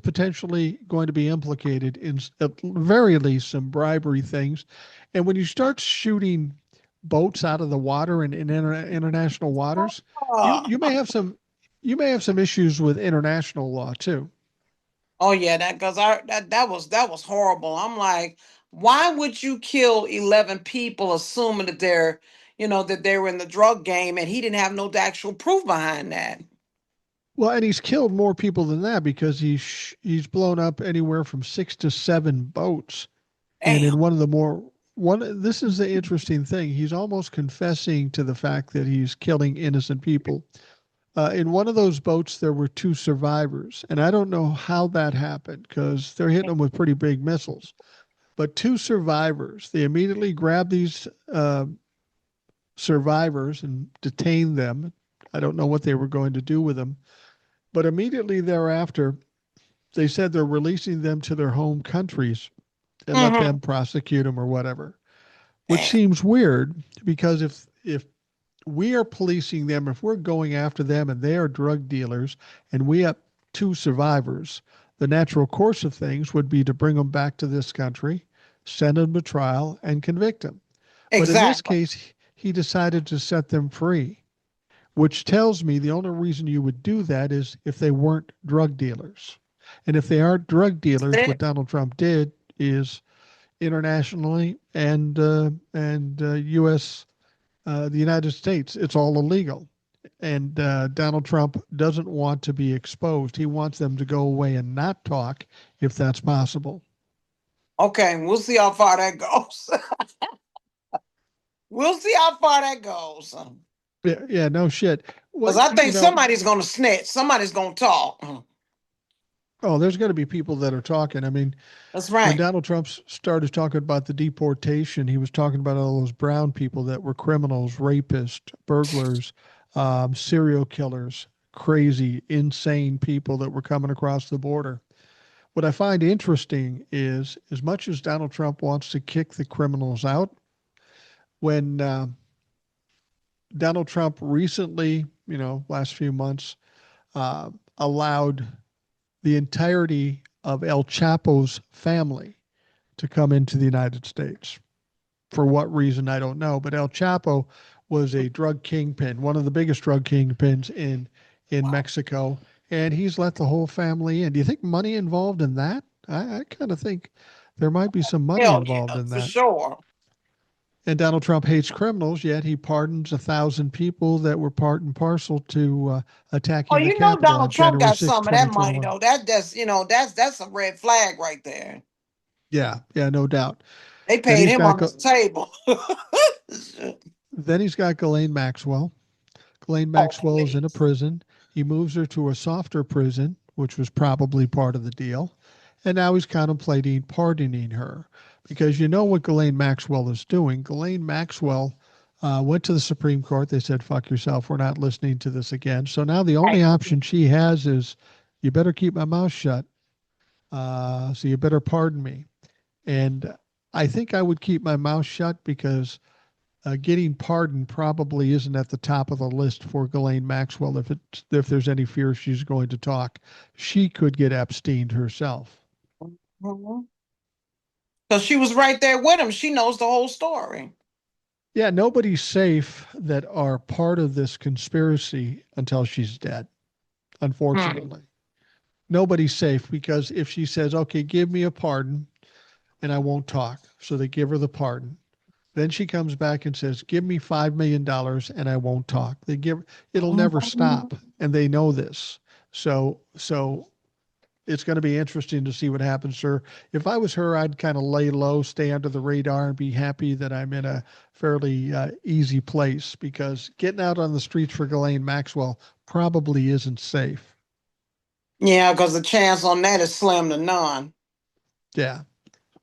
potentially going to be implicated in at very least some bribery things. And when you start shooting boats out of the water in international waters, you Oh, you may have some issues with international law too. oh yeah, that was horrible. I'm like, why would you kill 11 people assuming that they were in the drug game and he didn't have no actual proof behind that? Well, and he's killed more people than that because he's blown up anywhere from 6 to 7 boats. And Damn. in one of the more one this is the interesting thing. He's almost confessing to the fact that he's killing innocent people. In one of those boats, there were 2 survivors, and I don't know how that happened because they're hitting them with pretty big missiles. But 2 survivors, they immediately grabbed these survivors and detained them. I don't know what they were going to do with them, but immediately thereafter, they said they're releasing them to their home countries and let Hmm. them prosecute them or whatever, which Damn. seems weird because if we are policing them, if we're going after them and they are drug dealers and we have 2 survivors, the natural course of things would be to bring them back to this country, send them to trial, and convict them. But in this Exactly. case, he decided to set them free, which tells me the only reason you would do that is if they weren't drug dealers. And if they aren't drug dealers, what Donald Trump did is internationally and U.S. The United States, it's all illegal. And Donald Trump doesn't want to be exposed. He wants them to go away and not talk if that's possible. Okay, we'll see how far that goes. We'll see how far that goes. Yeah, yeah, no shit. Well, Because I you think know, somebody's going to snitch. Somebody's going to talk. oh, there's going to be people that are talking. I mean, That's when right. Donald Trump started talking about the deportation, he was talking about all those brown people that were criminals, rapists, burglars, serial killers, crazy, insane people that were coming across the border. What I find interesting is, as much as Donald Trump wants to kick the criminals out, when Donald Trump recently, last few months, allowed the entirety of El Chapo's family to come into the United States. For what reason, I don't know. But El Chapo was a drug kingpin, one of the biggest drug kingpins in Wow. Mexico, and he's let the whole family in. Do you think money involved in that? I kind of think there might be some money Hell involved yeah, in for that. sure. And Donald Trump hates criminals, yet he pardons 1,000 people that were part and parcel to Oh, attacking the you know Capitol on Donald Trump January got 6, some of that money 2021. though. That's a red flag right there. Yeah, yeah, no doubt. They Then paid he's him got on the table. then he's got Ghislaine Maxwell. Ghislaine Oh, Maxwell is in a please. prison. He moves her to a softer prison, which was probably part of the deal. And now he's contemplating pardoning her because you know what Ghislaine Maxwell is doing. Ghislaine Maxwell went to the Supreme Court. They said, fuck yourself. We're not listening to this again. So now the only Right. option she has is you better keep my mouth shut. So you better pardon me. And I think I would keep my mouth shut because getting pardoned probably isn't at the top of the list for Ghislaine Maxwell if there's any fear she's going to talk. She could get Epsteined herself. Because she was right there with him. She knows the whole story. Yeah, nobody's safe that are part of this conspiracy until she's dead, Hmm. unfortunately. Nobody's safe because if she says, okay, give me a pardon and I won't talk. So they give her the pardon. Then she comes back and says, give me $5 million and I won't talk. It'll never stop. And they know this. So it's going to be interesting to see what happens to her. If I was her, I'd kind of lay low, stay under the radar, and be happy that I'm in a fairly easy place because getting out on the streets for Ghislaine Maxwell probably isn't safe. Yeah, because the chance on that is slim to none. Yeah.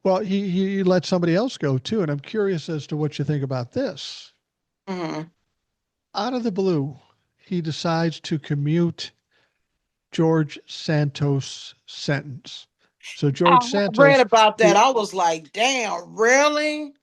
Well, he let somebody else go too, and I'm curious as to what you think about this. Hmm. Out of the blue, he decides to commute George Santos' sentence. So I George read Santos, about that. he I was like, damn, really?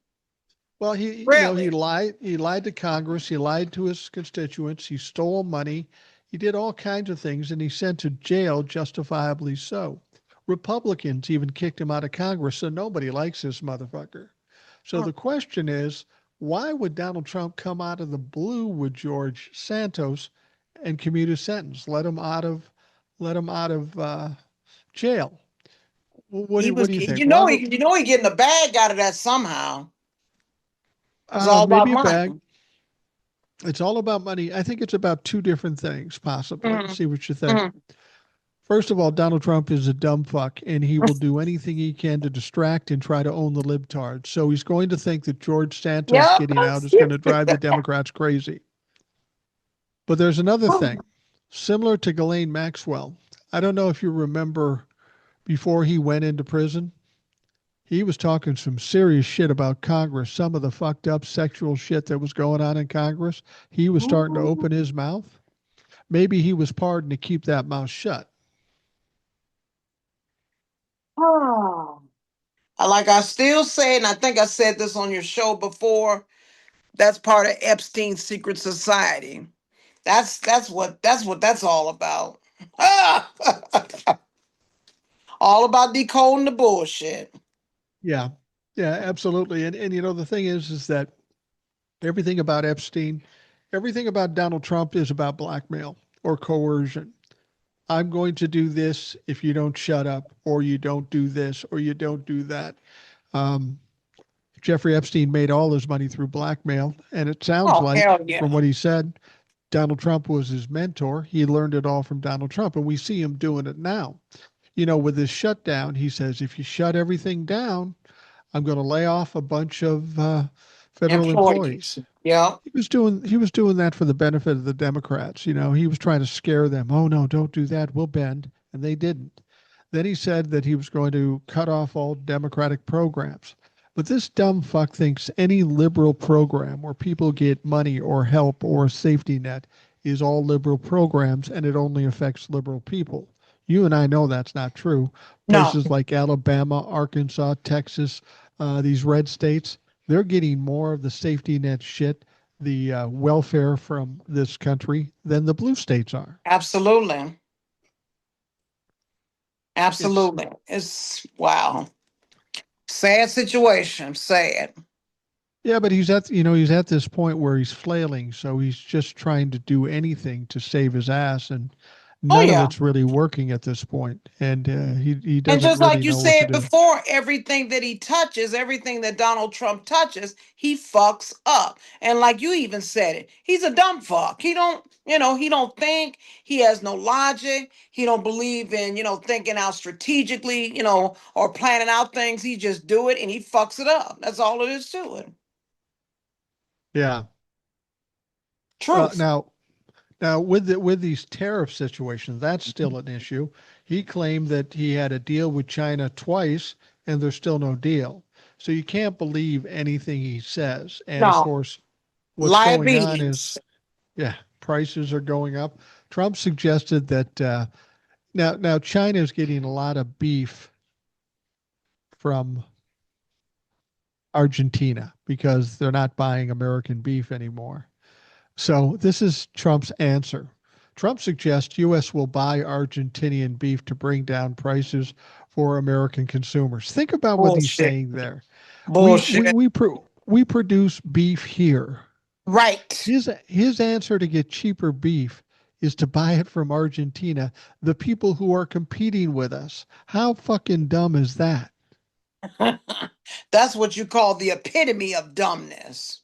well, he Really? lied. He lied to Congress. He lied to his constituents. He stole money. He did all kinds of things, and he's sent to jail, justifiably so. Republicans even kicked him out of Congress, so nobody likes this motherfucker. So the question is, why would Donald Trump come out of the blue with George Santos and commute his sentence? Let him out of jail. He What was, do you think? Why would he getting a bag out of that somehow. It's all about maybe a money. bag? It's all about money. I think it's about two different things, possibly. Hmm. See what you think. Hmm. First of all, Donald Trump is a dumb fuck, and he will do anything he can to distract and try to own the libtards. So he's going to think that George Santos Yep. getting out is going to drive the Democrats crazy. But there's another thing, similar to Ghislaine Maxwell. I don't know if you remember before he went into prison, he was talking some serious shit about Congress, some of the fucked up sexual shit that was going on in Congress. He was starting to open his mouth. Maybe he was pardoned to keep that mouth shut. Oh. Like I still say, and I think I said this on your show before, that's part of Epstein's secret society. That's what that's all about. All about decoding the bullshit. Yeah. Yeah, absolutely. And the thing is that everything about Epstein, everything about Donald Trump is about blackmail or coercion. I'm going to do this if you don't shut up, or you don't do this, or you don't do that. Um, Jeffrey Epstein made all his money through blackmail, and it sounds Oh like, hell from yeah. what he said, Donald Trump was his mentor. He learned it all from Donald Trump, and we see him doing it now. With this shutdown, he says if you shut everything down, I'm going to lay off a bunch of federal Employees. employees. Yeah. He was doing that for the benefit of the Democrats. He was trying to scare them. Oh no, don't do that. We'll bend, and they didn't. Then he said that he was going to cut off all Democratic programs. But this dumb fuck thinks any liberal program where people get money or help or a safety net is all liberal programs and it only affects liberal people. You and I know that's not true. No, Places like Alabama, Arkansas, Texas, these red states, they're getting more of the safety net shit, the welfare from this country than the blue states are. absolutely. It's Absolutely. It's wow. Sad situation. Sad. Yeah, but he's at this point where he's flailing, so he's just trying to do anything to save his ass, and Oh none of yeah. it's really working at this point, and he And doesn't just like really you know what to said do. before, everything that he touches, everything that Donald Trump touches, he fucks up. And like you even said it, he's a dumb fuck. He don't think, he has no logic, he don't believe in, thinking out strategically, or planning out things. He just do it and he fucks it up. That's all it is to it. Yeah. Well, Truth. now with these tariff situations, that's still an issue. He claimed that he had a deal with China twice, and there's still no deal. So you can't believe anything he says. And of No, course, what's going on is, liabilities. yeah, prices are going up. Trump suggested that now China is getting a lot of beef from Argentina because they're not buying American beef anymore. So this is Trump's answer. Trump suggests U.S. will buy Argentinian beef to bring down prices for American consumers. Think about what he's Bullshit. saying there. We we Bullshit. we pro- we produce beef here. Right. His answer to get cheaper beef is to buy it from Argentina, the people who are competing with us. How fucking dumb is that? That's what you call the epitome of dumbness.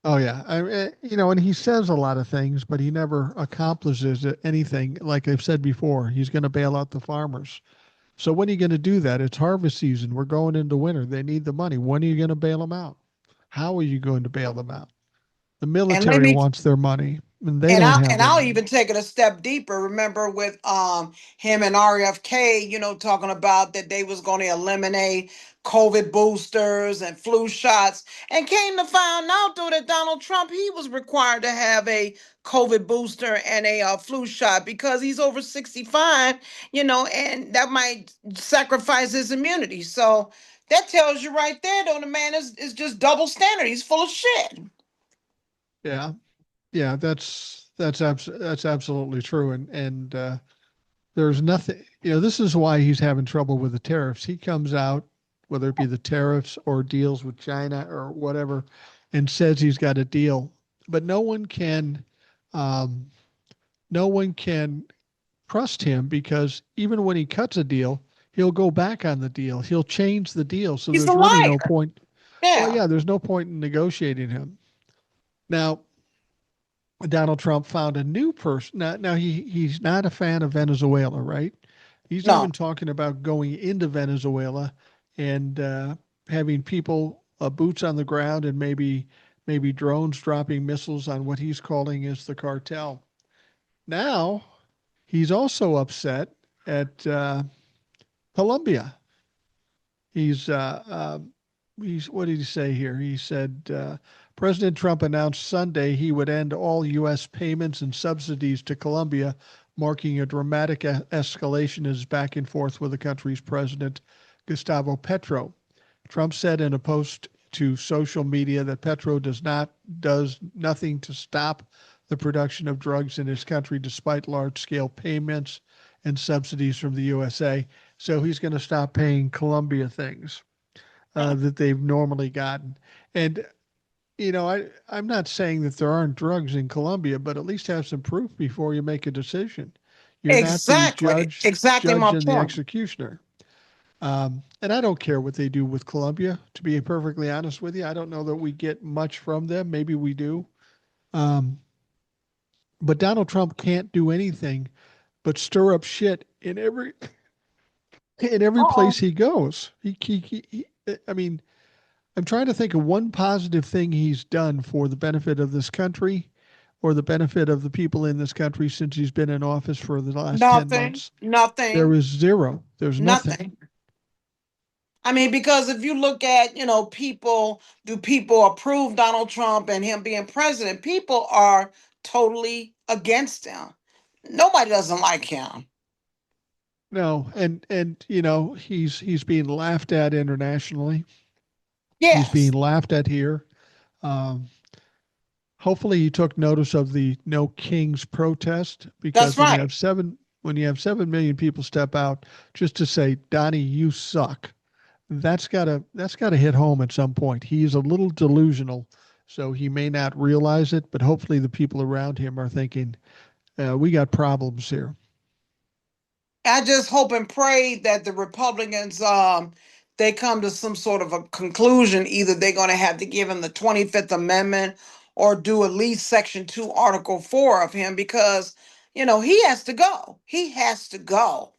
Oh yeah, and he says a lot of things, but he never accomplishes anything. Like I've said before, he's going to bail out the farmers. So when are you going to do that? It's harvest season. We're going into winter. They need the money. When are you going to bail them out? How are you going to bail them out? The And let military me wants their money, and they and don't I have and their I'll money. even take it a step deeper. Remember with him and RFK, talking about that they was going to eliminate COVID boosters and flu shots, and came to find out though that Donald Trump he was required to have a COVID booster and a flu shot because he's over 65, and that might sacrifice his immunity. So that tells you right there, though, the man is just double standard. He's full of shit. Yeah, yeah, that's absolutely true. And there's nothing. This is why he's having trouble with the tariffs. He comes out, whether it be the tariffs or deals with China or whatever, and says he's got a deal, but um, no one can trust him because even when he cuts a deal, he'll go back on the deal. He'll change the deal. So He's a there's really no liar. point. Well, Yeah. yeah, there's no point in negotiating him. Now, Donald Trump found a new person. Now he's not a fan of Venezuela, right? He's No. even talking about going into Venezuela and having people boots on the ground and maybe drones dropping missiles on what he's calling is the cartel. Now he's also upset at Colombia. He's what did he say here? He said President Trump announced Sunday he would end all U.S. payments and subsidies to Colombia, marking a dramatic escalation in his back and forth with the country's president, Gustavo Petro. Trump said in a post to social media that Petro does nothing to stop the production of drugs in his country, despite large-scale payments and subsidies from the USA. So he's going to stop paying Colombia things that they've normally gotten. And I'm not saying that there aren't drugs in Colombia, but at least have some proof before you make a decision. You're not the Exactly. Exactly judge my and the point. executioner. And I don't care what they do with Colombia. To be perfectly honest with you, I don't know that we get much from them. Maybe we do. Um, but Donald Trump can't do anything but stir up shit in every Uh-oh. place he goes. I mean, I'm trying to think of one positive thing he's done for the benefit of this country or the benefit of the people in this country since he's been in office for the last 10 Nothing, months. There nothing, is zero. There's nothing. nothing. I mean, because if you look at, do people approve Donald Trump and him being president? People are totally against him. Nobody doesn't like him. No, and he's being laughed at internationally. He's being Yes, laughed at here. Um, Hopefully, he took notice of the No Kings protest that's because right. when you have 7 million people step out just to say, Donnie, you suck, that's gotta hit home at some point. He's a little delusional, so he may not realize it, but hopefully the people around him are thinking, we got problems here. I just hope and pray that the Republicans they come to some sort of a conclusion. Either they're going to have to give him the 25th Amendment or do at least Section 2, Article 4 of him because he has to go. He has to go.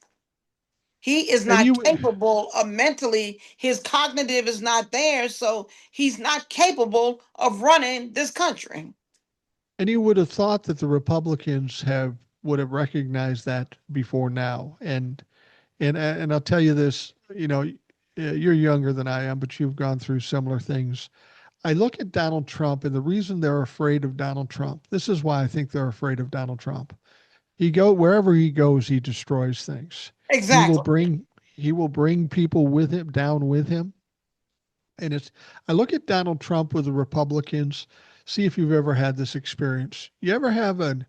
He is And not you capable of mentally, his cognitive is not there, so he's not capable of running this country. and you would have thought that the Republicans have would have recognized that before now. And I'll tell you this, you're younger than I am, but you've gone through similar things. I look at Donald Trump, and the reason they're afraid of Donald Trump. This is why I think they're afraid of Donald Trump. Wherever he goes, he destroys things. He will Exactly. bring he will bring people with him down with him. And I look at Donald Trump with the Republicans. See if you've ever had this experience. You ever have an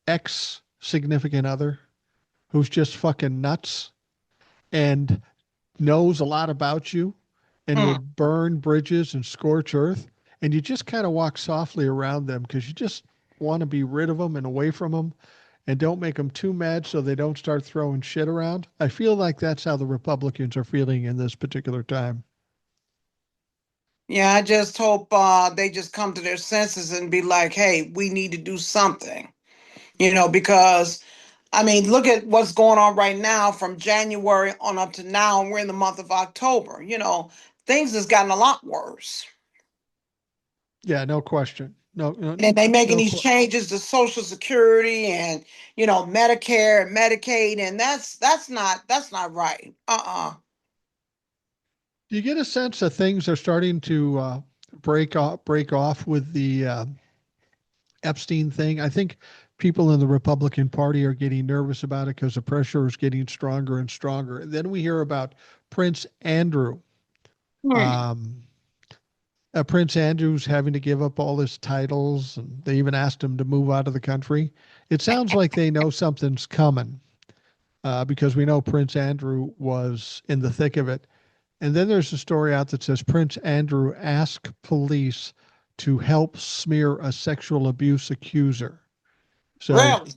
ex significant other who's just fucking nuts and knows a lot about you and will Mm. burn bridges and scorch earth. And you just kind of walk softly around them because you just want to be rid of them and away from them and don't make them too mad so they don't start throwing shit around. I feel like that's how the Republicans are feeling in this particular time. Yeah, I just hope they just come to their senses and be like, hey, we need to do something, because I mean, look at what's going on right now from January on up to now, and we're in the month of October. Things has gotten a lot worse. Yeah, no question. No, no, And they making no. these changes to Social Security and Medicare and Medicaid, and that's not right. Do you get a sense that things are starting to break off with the Epstein thing? I think people in the Republican Party are getting nervous about it because the pressure is getting stronger and stronger. And then we hear about Prince Andrew. Hmm. Um, Prince Andrew's having to give up all his titles, and they even asked him to move out of the country. It sounds like they know something's coming because we know Prince Andrew was in the thick of it. And then there's a story out that says Prince Andrew asked police to help smear a sexual abuse accuser. So Really?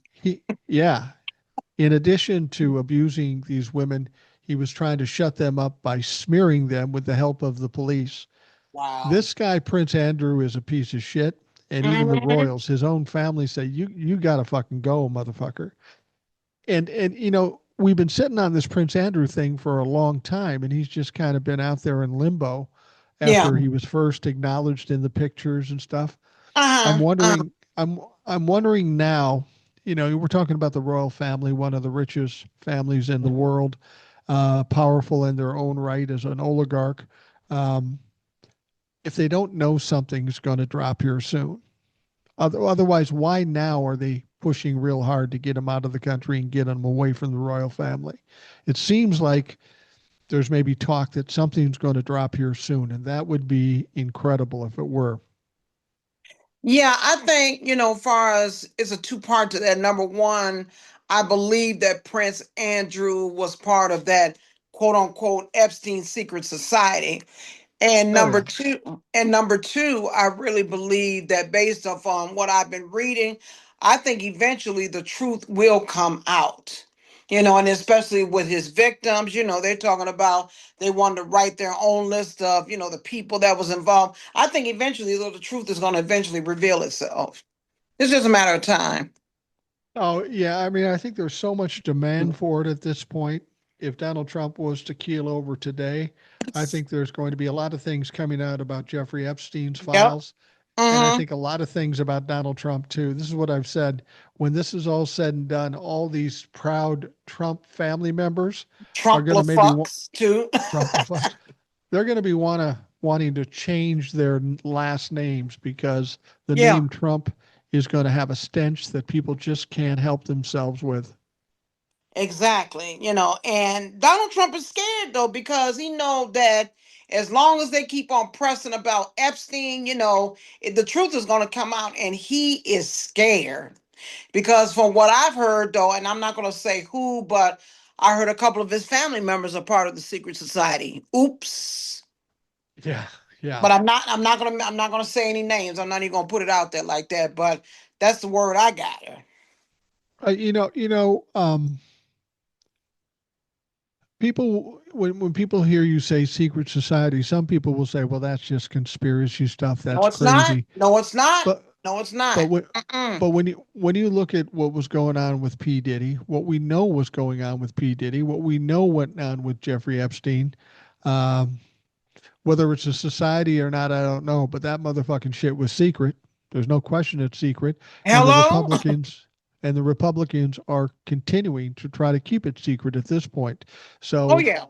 yeah, in addition to abusing these women, he was trying to shut them up by smearing them with the help of the police. Wow. This guy, Prince Andrew, is a piece of shit. And even the Mhm. royals, his own family say, you gotta fucking go, motherfucker. And we've been sitting on this Prince Andrew thing for a long time, and he's just kind of been out there in limbo Yeah. after he was first acknowledged in the pictures and stuff. I'm Uh-huh. Uh-huh. wondering, I'm wondering now, we're talking about the royal family, one of the richest families in the world, powerful in their own right as an oligarch. Um, if they don't know something's going to drop here soon. Otherwise, why now are they pushing real hard to get him out of the country and get him away from the royal family? It seems like there's maybe talk that something's going to drop here soon, and that would be incredible if it were. Yeah, I think, far as it's a two-part to that. Number one, I believe that Prince Andrew was part of that quote unquote Epstein secret society. And Oh number yeah. two, I really believe that based off on what I've been reading, I think eventually the truth will come out. And especially with his victims, they're talking about they wanted to write their own list of, the people that was involved. I think eventually, though, the truth is going to eventually reveal itself. It's just a matter of time. Oh yeah. I mean, I think there's so much demand for it at this point. if Donald Trump was to keel over today, I think there's going to be a lot of things coming out about Jeffrey Epstein's Yep. files. And I Mm-hmm. think a lot of things about Donald Trump too. This is what I've said. When this is all said and done, all these proud Trump family members are Trump going to maybe want fucks too. Trump fucks. They're going to be wanting to change their last names because the Yeah. name Trump is going to have a stench that people just can't help themselves with. Exactly, and Donald Trump is scared though because he know that as long as they keep on pressing about Epstein, the truth is going to come out, and he is scared because from what I've heard though, and I'm not going to say who, but I heard a couple of his family members are part of the secret society. Oops. Yeah, yeah. But I'm not gonna say any names. I'm not even gonna put it out there like that. But that's the word I got. People when people hear you say secret society, some people will say, "Well, that's just conspiracy stuff. No, That's it's not. crazy." No, it's not. But No, it's but not. when Mm-mm. but when you look at what was going on with P Diddy, what we know was going on with P Diddy, what we know went on with Jeffrey Epstein, um, whether it's a society or not, I don't know. But that motherfucking shit was secret. There's no question it's secret, and Hello. The Republicans are continuing to try to keep it secret at this point. Oh So yeah,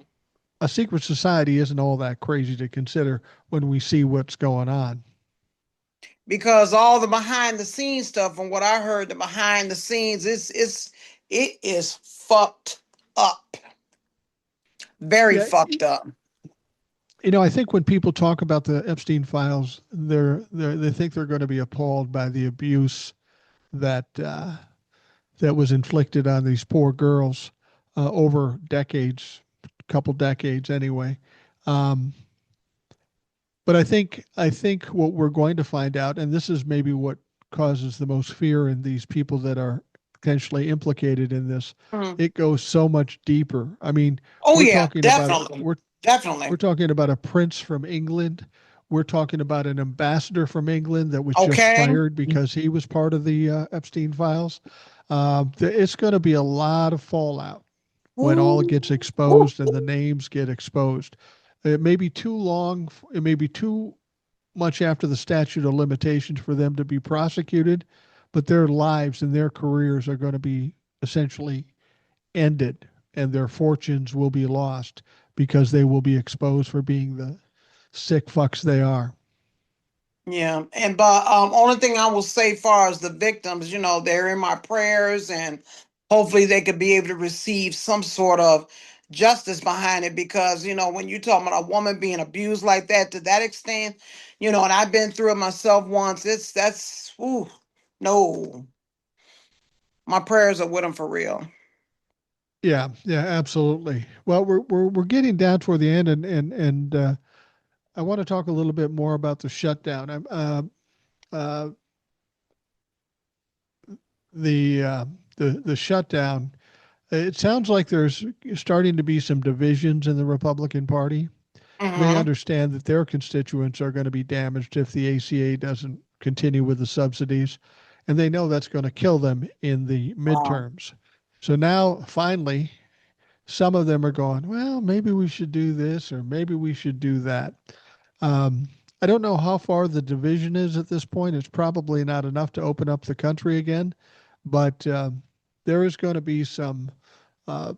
a secret society isn't all that crazy to consider when we see what's going on. because all the behind the scenes stuff, from what I heard, the behind the scenes it is fucked up. Very Yeah, fucked up. I think when people talk about the Epstein files, they think they're going to be appalled by the abuse that that was inflicted on these poor girls over decades, couple decades anyway. Um, but I think what we're going to find out, and this is maybe what causes the most fear in these people that are potentially implicated in this, Mhm. it goes so much deeper. I mean, Oh we're yeah, talking about a definitely, we're definitely. we're talking about a prince from England. We're talking about an ambassador from England that was just Okay. fired because he was part of the Epstein files. It's going to be a lot of fallout when all Ooh. gets exposed and the names get exposed. It may be too long. It may be too much after the statute of limitations for them to be prosecuted, but their lives and their careers are going to be essentially ended and their fortunes will be lost because they will be exposed for being the sick fucks they are. Yeah, and but only thing I will say, far as the victims, they're in my prayers, and hopefully they could be able to receive some sort of justice behind it. Because when you're talking about a woman being abused like that to that extent, and I've been through it myself once. That's ooh, no, my prayers are with them for real. Yeah, yeah, absolutely. Well, we're getting down toward the end, and I want to talk a little bit more about the shutdown. Uh, the the shutdown. It sounds like there's starting to be some divisions in the Republican Party. They Mm-hmm. understand that their constituents are going to be damaged if the ACA doesn't continue with the subsidies, and they know that's going to kill them in the midterms. So now, finally, some of them are going, well, maybe we should do this or maybe we should do that. Um, I don't know how far the division is at this point. It's probably not enough to open up the country again, but there is going to be some. Uh,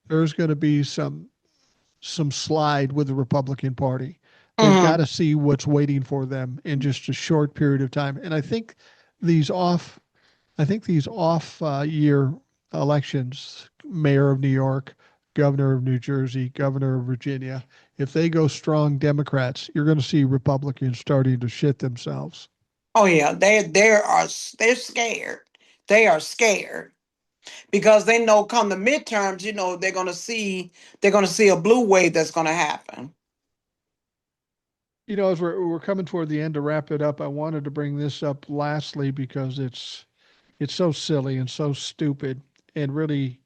there's going to be some slide with the Republican Party. They've got Mm-hmm. to see what's waiting for them in just a short period of time. And these off, I think these off year elections, mayor of New York, governor of New Jersey, governor of Virginia, if they go strong Democrats, you're going to see Republicans starting to shit themselves. Oh yeah, they're scared. They are scared because they know come the midterms, they're gonna see a blue wave that's gonna happen. As we're coming toward the end to wrap it up, I wanted to bring this up lastly because it's so silly and so stupid and really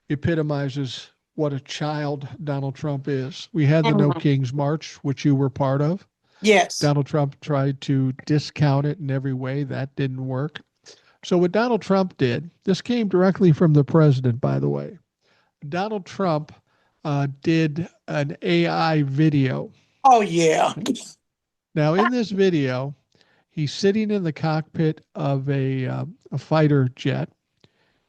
epitomizes what a child Donald Trump is. We had the No Mhm. Kings March, which you were part of. Yes. Donald Trump tried to discount it in every way. That didn't work. So, what Donald Trump did, this came directly from the president, by the way. Donald Trump did an AI video. Oh yeah. Now, in this video, he's sitting in the cockpit of a fighter jet.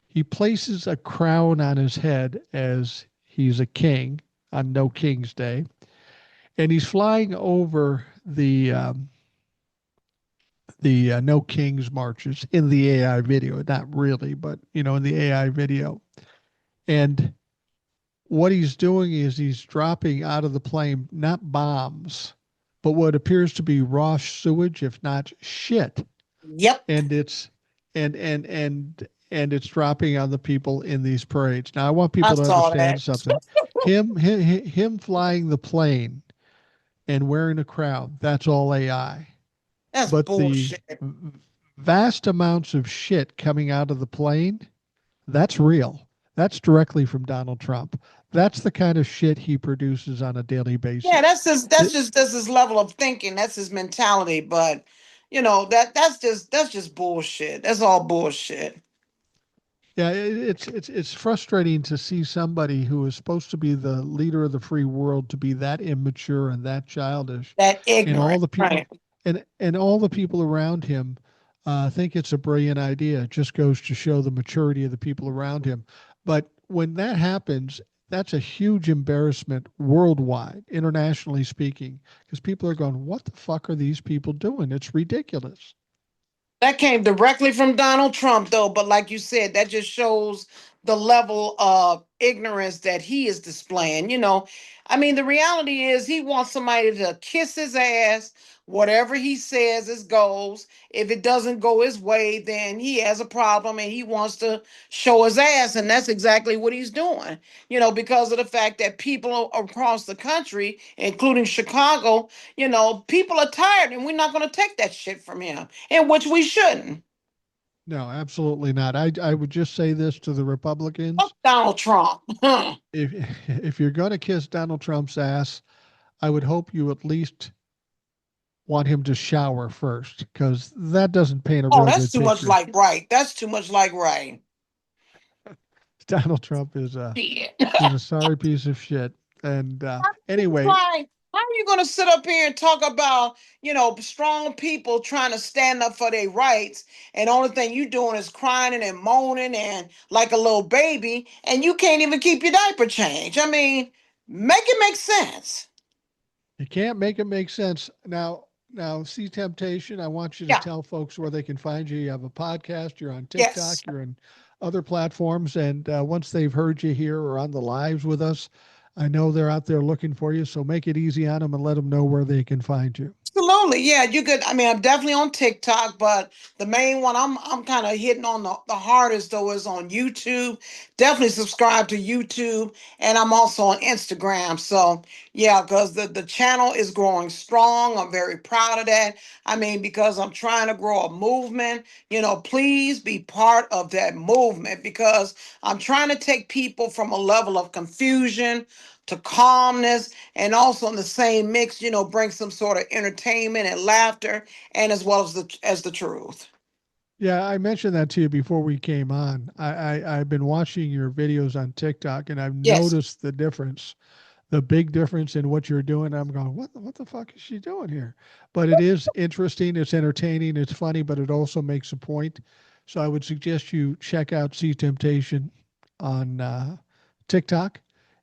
He places a crown on his head as he's a king on No King's Day, and he's flying over the No Kings marches in the AI video. Not really, but in the AI video. And what he's doing is he's dropping out of the plane not bombs, but what appears to be raw sewage, if not shit. Yep. And it's and it's dropping on the people in these parades. Now I want I people to saw that. understand something. Him flying the plane and wearing a crown, that's all AI. That's But the bullshit. vast amounts of shit coming out of the plane, that's real. That's directly from Donald Trump. That's the kind of shit he produces on a daily Yeah, basis. that's his level of thinking. That's his mentality. But that's just bullshit. That's all bullshit. Yeah, it's frustrating to see somebody who is supposed to be the leader of the free world to be that immature and that childish, That and all ignorant. the people Right. and all the people around him think it's a brilliant idea. It just goes to show the maturity of the people around him. But when that happens, that's a huge embarrassment worldwide, internationally speaking, because people are going, "What the fuck are these people doing? It's ridiculous." That came directly from Donald Trump, though. But like you said, that just shows the level of ignorance that he is displaying. I mean, the reality is he wants somebody to kiss his ass. Whatever he says is goes. If it doesn't go his way, then he has a problem and he wants to show his ass. And that's exactly what he's doing, because of the fact that people across the country, including Chicago, people are tired and we're not going to take that shit from him, in which we shouldn't. No, absolutely not. I would just say this to the Fuck Republicans. Donald Trump. If if you're going to kiss Donald Trump's ass, I would hope you at least want him to shower first, because that doesn't paint a Oh, real that's good too much picture. like right. That's too much like right. Donald Trump Shit. is a sorry piece of shit. And It's anyway, like, how are you going to sit up here and talk about, strong people trying to stand up for their rights, and the only thing you doing is crying and moaning and like a little baby, and you can't even keep your diaper changed? I mean, make it make sense. you can't make it make sense. Now, see Temptation. I want you to Yeah. tell folks where they can find you. You have a podcast. You're on Yes. TikTok. You're on other platforms. And once they've heard you here or on the lives with us, I know they're out there looking for you. So make it easy on them and let them know where they can find you. Absolutely, yeah, you could. I mean, I'm definitely on TikTok, but the main one I'm kind of hitting on the hardest though is on YouTube. Definitely subscribe to YouTube, and I'm also on Instagram. So yeah, because the channel is growing strong. I'm very proud of that. I mean, because I'm trying to grow a movement. Please be part of that movement because I'm trying to take people from a level of confusion to calmness, and also in the same mix, bring some sort of entertainment and laughter, and as well as the truth. Yeah, I mentioned that to you before we came on. I've been watching your videos on TikTok and I've Yes, noticed the difference, the big difference in what you're doing. I'm going, what the fuck is she doing here? But it is interesting, it's entertaining, it's funny, but it also makes a point. So I would suggest you check out See Temptation on TikTok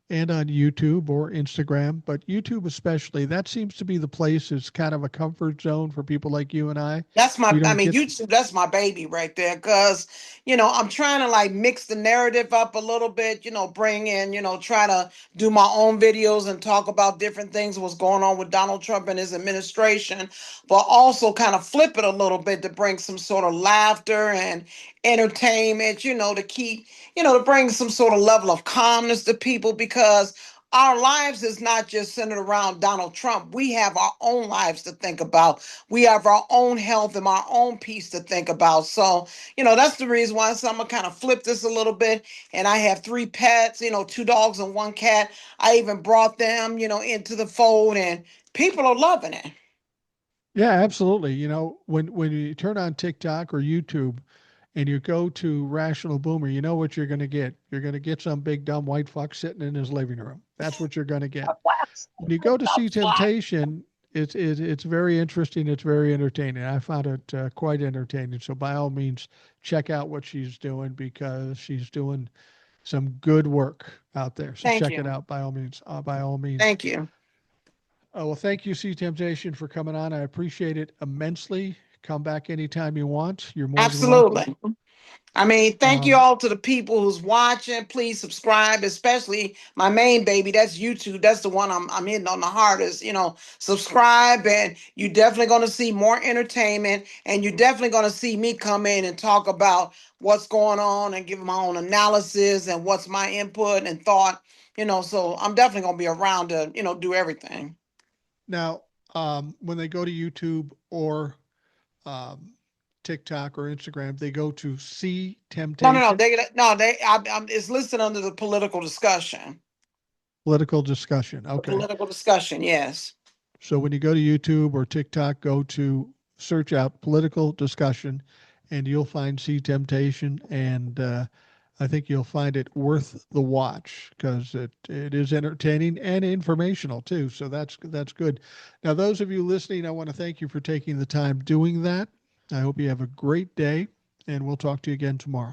and on YouTube or Instagram, but YouTube especially. That seems to be the place. It's kind of a comfort zone for people like you and I. that's We I don't mean, get YouTube, that's my baby right there. Cause, I'm trying to like mix the narrative up a little bit, bring in, try to do my own videos and talk about different things, what's going on with Donald Trump and his administration, but also kind of flip it a little bit to bring some sort of laughter and entertainment, to keep, to bring some sort of level of calmness to people because our lives is not just centered around Donald Trump. We have our own lives to think about. We have our own health and our own peace to think about. So, that's the reason why. So I'm gonna kind of flip this a little bit. And I have three pets, two dogs and one cat. I even brought them, into the fold, and people are loving it. Yeah, absolutely. When you turn on TikTok or YouTube, and you go to Rational Boomer, you know what you're going to get. You're going to get some big dumb white fuck sitting in his living room. That's what you're going to get. When you go to See Temptation, it's very interesting. It's very entertaining. I found it quite entertaining. So by all means, check out what she's doing because she's doing some good work out there. So Thank check it you. out by all means. By all means. Thank you. Well, thank you, See Temptation, for coming on. I appreciate it immensely. Come back anytime you want. You're more than welcome. Absolutely. I mean, thank you all to the people who's watching. Please subscribe, especially my main baby. That's YouTube. That's the one I'm hitting on the hardest. Subscribe, and you're definitely going to see more entertainment, and you're definitely going to see me come in and talk about what's going on and give my own analysis and what's my input and thought. So I'm definitely going to be around to do everything. Now, when they go to YouTube or TikTok or Instagram, they go to See Temptation. It's listed under the political discussion. Political discussion. Okay. Political discussion, yes. So when you go to YouTube or TikTok, go to search out political discussion, and you'll find See Temptation. And I think you'll find it worth the watch because it is entertaining and informational too. So that's good. Now, those of you listening, I want to thank you for taking the time doing that. I hope you have a great day, and we'll talk to you again tomorrow.